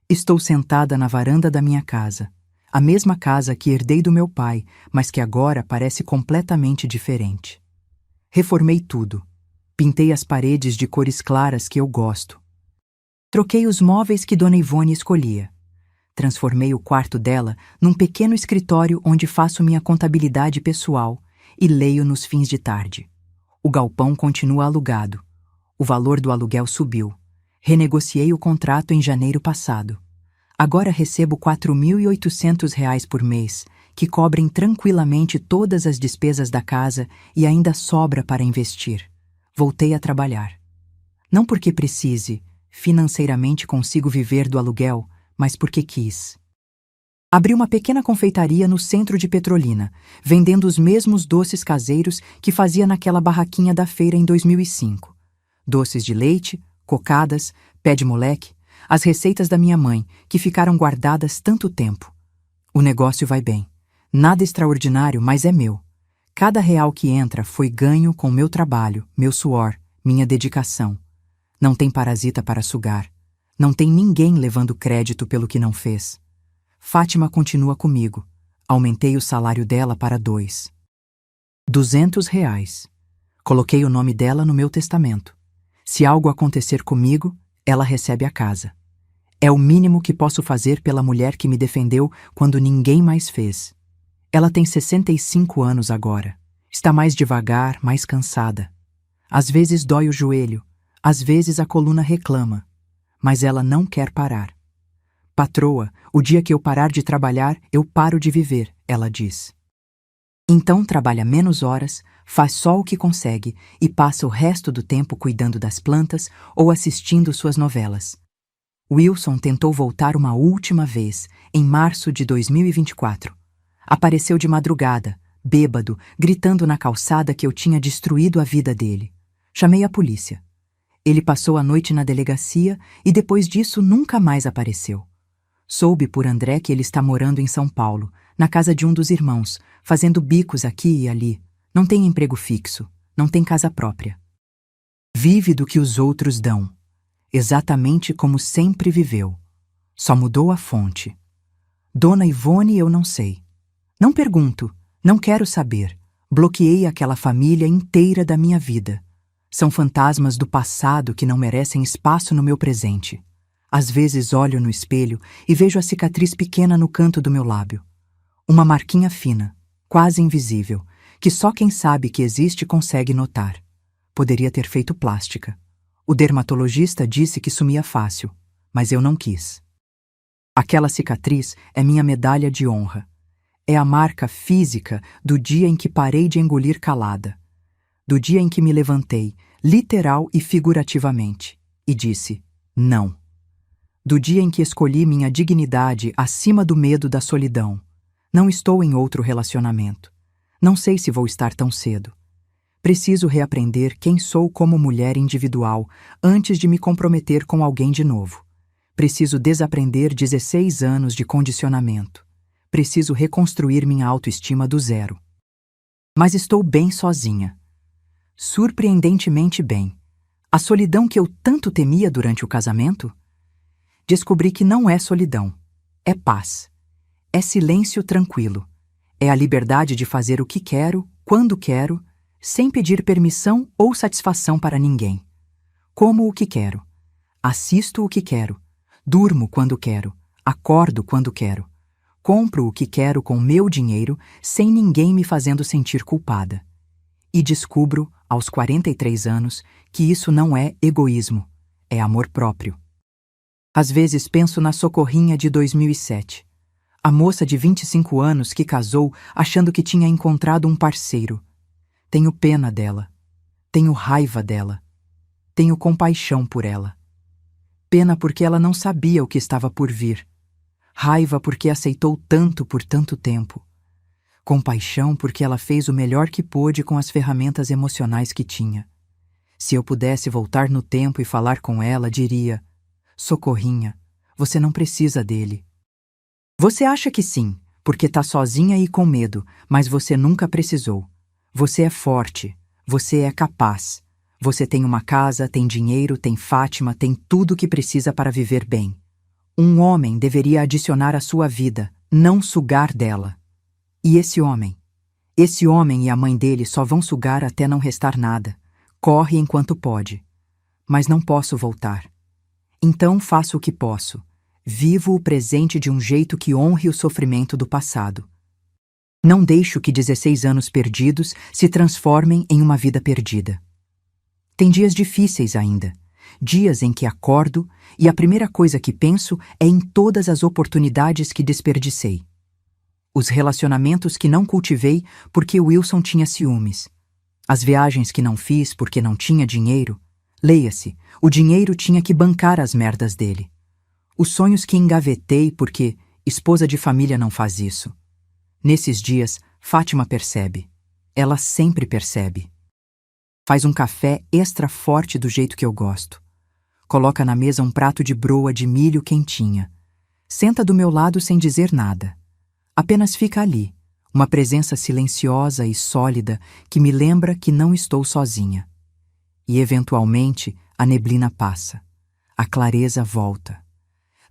Estou sentada na varanda da minha casa, a mesma casa que herdei do meu pai, mas que agora parece completamente diferente. Reformei tudo. Pintei as paredes de cores claras que eu gosto. Troquei os móveis que Dona Ivone escolhia. Transformei o quarto dela num pequeno escritório onde faço minha contabilidade pessoal e leio nos fins de tarde. O galpão continua alugado. O valor do aluguel subiu. Renegociei o contrato em janeiro passado. Agora recebo R$ 4.800 por mês, que cobrem tranquilamente todas as despesas da casa e ainda sobra para investir. Voltei a trabalhar. Não porque precise, financeiramente consigo viver do aluguel, mas porque quis. Abri uma pequena confeitaria no centro de Petrolina, vendendo os mesmos doces caseiros que fazia naquela barraquinha da feira em 2005. Doces de leite, cocadas, pé de moleque, as receitas da minha mãe, que ficaram guardadas tanto tempo. O negócio vai bem. Nada extraordinário, mas é meu. Cada real que entra foi ganho com meu trabalho, meu suor, minha dedicação. Não tem parasita para sugar. Não tem ninguém levando crédito pelo que não fez. Fátima continua comigo. Aumentei o salário dela para R$ 200. Coloquei o nome dela no meu testamento. Se algo acontecer comigo, ela recebe a casa. É o mínimo que posso fazer pela mulher que me defendeu quando ninguém mais fez. Ela tem 65 anos agora. Está mais devagar, mais cansada. Às vezes dói o joelho, às vezes a coluna reclama. Mas ela não quer parar. Patroa, o dia que eu parar de trabalhar, eu paro de viver, ela diz. Então trabalha menos horas, faz só o que consegue e passa o resto do tempo cuidando das plantas ou assistindo suas novelas. Wilson tentou voltar uma última vez, em março de 2024. Apareceu de madrugada, bêbado, gritando na calçada que eu tinha destruído a vida dele. Chamei a polícia. Ele passou a noite na delegacia e depois disso nunca mais apareceu. Soube por André que ele está morando em São Paulo, na casa de um dos irmãos, fazendo bicos aqui e ali. Não tem emprego fixo, não tem casa própria. Vive do que os outros dão, exatamente como sempre viveu. Só mudou a fonte. Dona Ivone eu não sei. Não pergunto, não quero saber. Bloqueei aquela família inteira da minha vida. São fantasmas do passado que não merecem espaço no meu presente. Às vezes olho no espelho e vejo a cicatriz pequena no canto do meu lábio. Uma marquinha fina, quase invisível, que só quem sabe que existe consegue notar. Poderia ter feito plástica. O dermatologista disse que sumia fácil, mas eu não quis. Aquela cicatriz é minha medalha de honra. É a marca física do dia em que parei de engolir calada. Do dia em que me levantei, literal e figurativamente, e disse não. Do dia em que escolhi minha dignidade acima do medo da solidão. Não estou em outro relacionamento. Não sei se vou estar tão cedo. Preciso reaprender quem sou como mulher individual antes de me comprometer com alguém de novo. Preciso desaprender 16 anos de condicionamento. Preciso reconstruir minha autoestima do zero. Mas estou bem sozinha. Surpreendentemente bem. A solidão que eu tanto temia durante o casamento? Descobri que não é solidão. É paz. É silêncio tranquilo. É a liberdade de fazer o que quero, quando quero, sem pedir permissão ou satisfação para ninguém. Como o que quero. Assisto o que quero. Durmo quando quero. Acordo quando quero. Compro o que quero com meu dinheiro sem ninguém me fazendo sentir culpada. E descubro, aos 43 anos, que isso não é egoísmo, é amor próprio. Às vezes penso na Socorrinha de 2007. A moça de 25 anos que casou achando que tinha encontrado um parceiro. Tenho pena dela. Tenho raiva dela. Tenho compaixão por ela. Pena porque ela não sabia o que estava por vir. Raiva porque aceitou tanto por tanto tempo. Compaixão porque ela fez o melhor que pôde com as ferramentas emocionais que tinha. Se eu pudesse voltar no tempo e falar com ela, diria: Socorrinha, você não precisa dele. Você acha que sim, porque tá sozinha e com medo, mas você nunca precisou. Você é forte, você é capaz. Você tem uma casa, tem dinheiro, tem Fátima, tem tudo o que precisa para viver bem. Um homem deveria adicionar à sua vida, não sugar dela. E esse homem e a mãe dele só vão sugar até não restar nada. Corre enquanto pode. Mas não posso voltar. Então faço o que posso. Vivo o presente de um jeito que honre o sofrimento do passado. Não deixo que 16 anos perdidos se transformem em uma vida perdida. Tem dias difíceis ainda, dias em que acordo e a primeira coisa que penso é em todas as oportunidades que desperdicei. Os relacionamentos que não cultivei porque Wilson tinha ciúmes. As viagens que não fiz porque não tinha dinheiro. Leia-se, o dinheiro tinha que bancar as merdas dele. Os sonhos que engavetei porque esposa de família não faz isso. Nesses dias, Fátima percebe. Ela sempre percebe. Faz um café extra forte do jeito que eu gosto. Coloca na mesa um prato de broa de milho quentinha. Senta do meu lado sem dizer nada. Apenas fica ali, uma presença silenciosa e sólida que me lembra que não estou sozinha. E, eventualmente, a neblina passa. A clareza volta.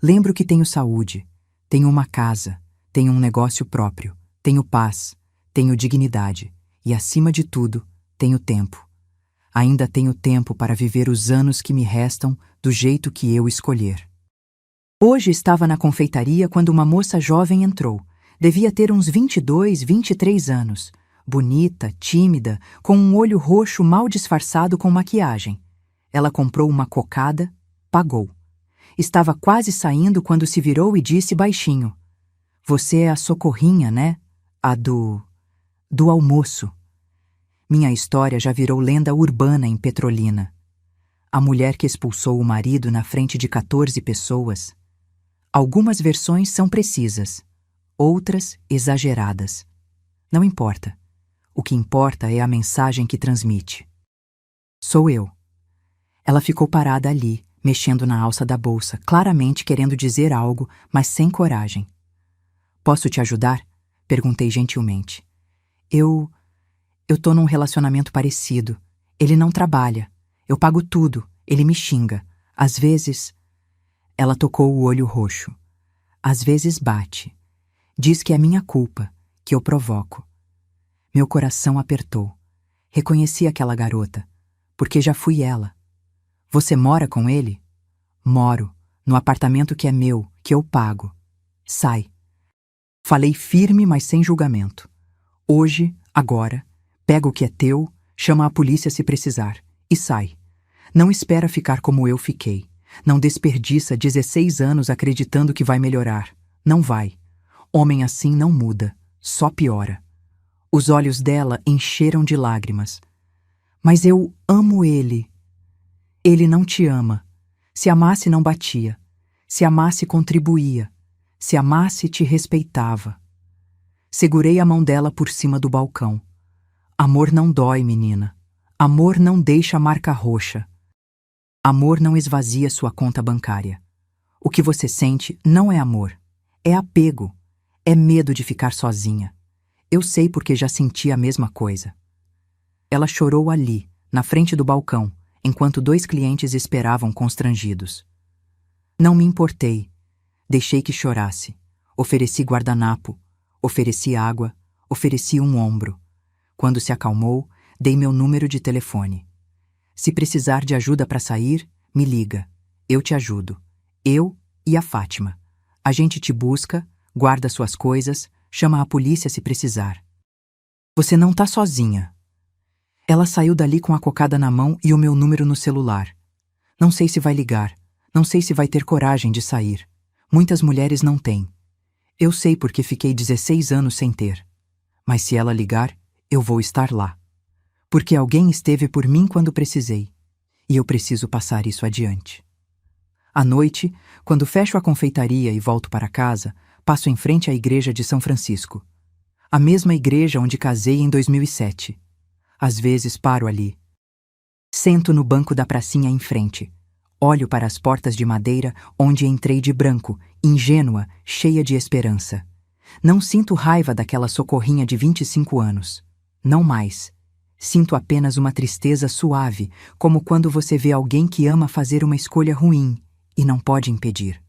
Lembro que tenho saúde, tenho uma casa, tenho um negócio próprio, tenho paz, tenho dignidade e, acima de tudo, tenho tempo. Ainda tenho tempo para viver os anos que me restam do jeito que eu escolher. Hoje estava na confeitaria quando uma moça jovem entrou. Devia ter uns 22, 23 anos. Bonita, tímida, com um olho roxo mal disfarçado com maquiagem. Ela comprou uma cocada, pagou. Estava quase saindo quando se virou e disse baixinho: "Você é a Socorrinha, né? A do almoço." Minha história já virou lenda urbana em Petrolina. A mulher que expulsou o marido na frente de 14 pessoas. Algumas versões são precisas, outras exageradas. Não importa. O que importa é a mensagem que transmite. Sou eu. Ela ficou parada ali, mexendo na alça da bolsa, claramente querendo dizer algo, mas sem coragem. "Posso te ajudar?" Perguntei gentilmente. Eu tô num relacionamento parecido. Ele não trabalha. Eu pago tudo. Ele me xinga. Às vezes... Ela tocou o olho roxo. Às vezes bate. Diz que é minha culpa, que eu provoco. Meu coração apertou. Reconheci aquela garota, porque já fui ela. "Você mora com ele?" "Moro, no apartamento que é meu, que eu pago." "Sai." Falei firme, mas sem julgamento. "Hoje, agora, pega o que é teu, chama a polícia se precisar, e sai. Não espera ficar como eu fiquei. Não desperdiça 16 anos acreditando que vai melhorar. Não vai. Homem assim não muda, só piora." Os olhos dela encheram de lágrimas. "Mas eu amo ele." "Ele não te ama. Se amasse, não batia. Se amasse, contribuía. Se amasse, te respeitava." Segurei a mão dela por cima do balcão. "Amor não dói, menina. Amor não deixa marca roxa. Amor não esvazia sua conta bancária. O que você sente não é amor. É apego. É medo de ficar sozinha. Eu sei porque já senti a mesma coisa." Ela chorou ali, na frente do balcão, enquanto 2 clientes esperavam constrangidos. Não me importei. Deixei que chorasse. Ofereci guardanapo. Ofereci água. Ofereci um ombro. Quando se acalmou, dei meu número de telefone. "Se precisar de ajuda para sair, me liga. Eu te ajudo. Eu e a Fátima. A gente te busca, guarda suas coisas, chama a polícia se precisar. Você não tá sozinha." Ela saiu dali com a cocada na mão e o meu número no celular. Não sei se vai ligar. Não sei se vai ter coragem de sair. Muitas mulheres não têm. Eu sei porque fiquei 16 anos sem ter. Mas se ela ligar, eu vou estar lá. Porque alguém esteve por mim quando precisei. E eu preciso passar isso adiante. À noite, quando fecho a confeitaria e volto para casa, passo em frente à igreja de São Francisco. A mesma igreja onde casei em 2007. Às vezes paro ali. Sento no banco da pracinha em frente. Olho para as portas de madeira onde entrei de branco, ingênua, cheia de esperança. Não sinto raiva daquela Socorrinha de 25 anos. Não mais. Sinto apenas uma tristeza suave, como quando você vê alguém que ama fazer uma escolha ruim e não pode impedir.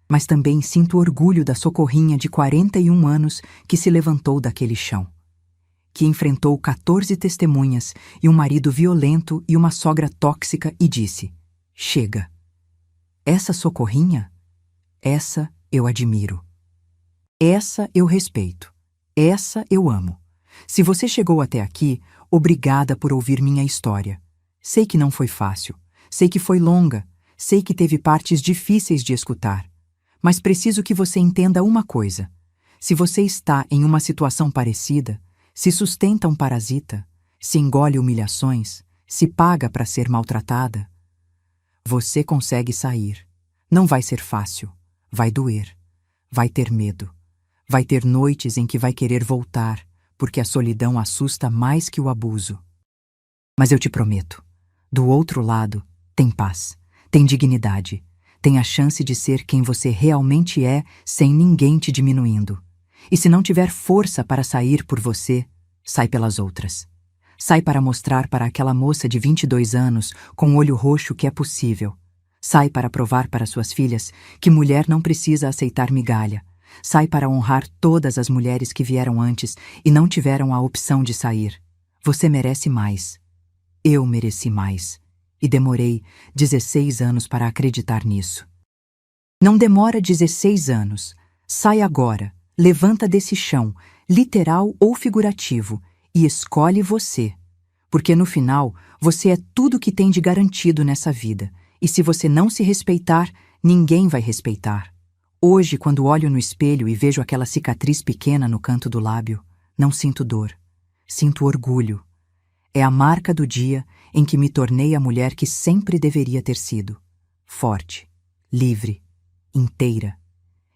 Mas também sinto orgulho da Socorrinha de 41 anos que se levantou daquele chão. Que enfrentou 14 testemunhas e um marido violento e uma sogra tóxica e disse: "Chega." Essa Socorrinha? Essa eu admiro. Essa eu respeito. Essa eu amo. Se você chegou até aqui, obrigada por ouvir minha história. Sei que não foi fácil. Sei que foi longa. Sei que teve partes difíceis de escutar. Mas preciso que você entenda uma coisa. Se você está em uma situação parecida, se sustenta um parasita, se engole humilhações, se paga para ser maltratada, você consegue sair. Não vai ser fácil. Vai doer. Vai ter medo. Vai ter noites em que vai querer voltar, porque a solidão assusta mais que o abuso. Mas eu te prometo, do outro lado, tem paz, tem dignidade, tem a chance de ser quem você realmente é sem ninguém te diminuindo. E se não tiver força para sair por você, sai pelas outras. Sai para mostrar para aquela moça de 22 anos com olho roxo que é possível. Sai para provar para suas filhas que mulher não precisa aceitar migalha. Sai para honrar todas as mulheres que vieram antes e não tiveram a opção de sair. Você merece mais. Eu mereci mais. E demorei 16 anos para acreditar nisso. Não demora 16 anos. Sai agora, levanta desse chão, literal ou figurativo, e escolhe você. Porque no final, você é tudo que tem de garantido nessa vida. E se você não se respeitar, ninguém vai respeitar. Hoje, quando olho no espelho e vejo aquela cicatriz pequena no canto do lábio, não sinto dor. Sinto orgulho. É a marca do dia em que me tornei a mulher que sempre deveria ter sido. Forte, livre, inteira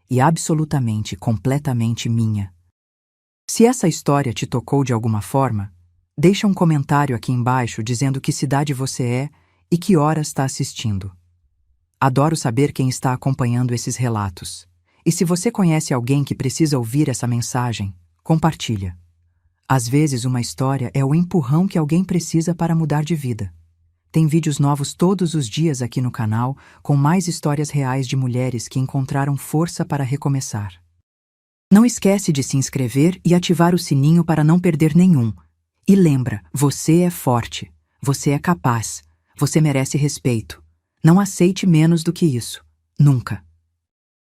e absolutamente, completamente minha. Se essa história te tocou de alguma forma, deixa um comentário aqui embaixo dizendo que cidade você é e que hora está assistindo. Adoro saber quem está acompanhando esses relatos. E se você conhece alguém que precisa ouvir essa mensagem, compartilha. Às vezes uma história é o empurrão que alguém precisa para mudar de vida. Tem vídeos novos todos os dias aqui no canal, com mais histórias reais de mulheres que encontraram força para recomeçar. Não esquece de se inscrever e ativar o sininho para não perder nenhum. E lembra, você é forte, você é capaz, você merece respeito. Não aceite menos do que isso. Nunca.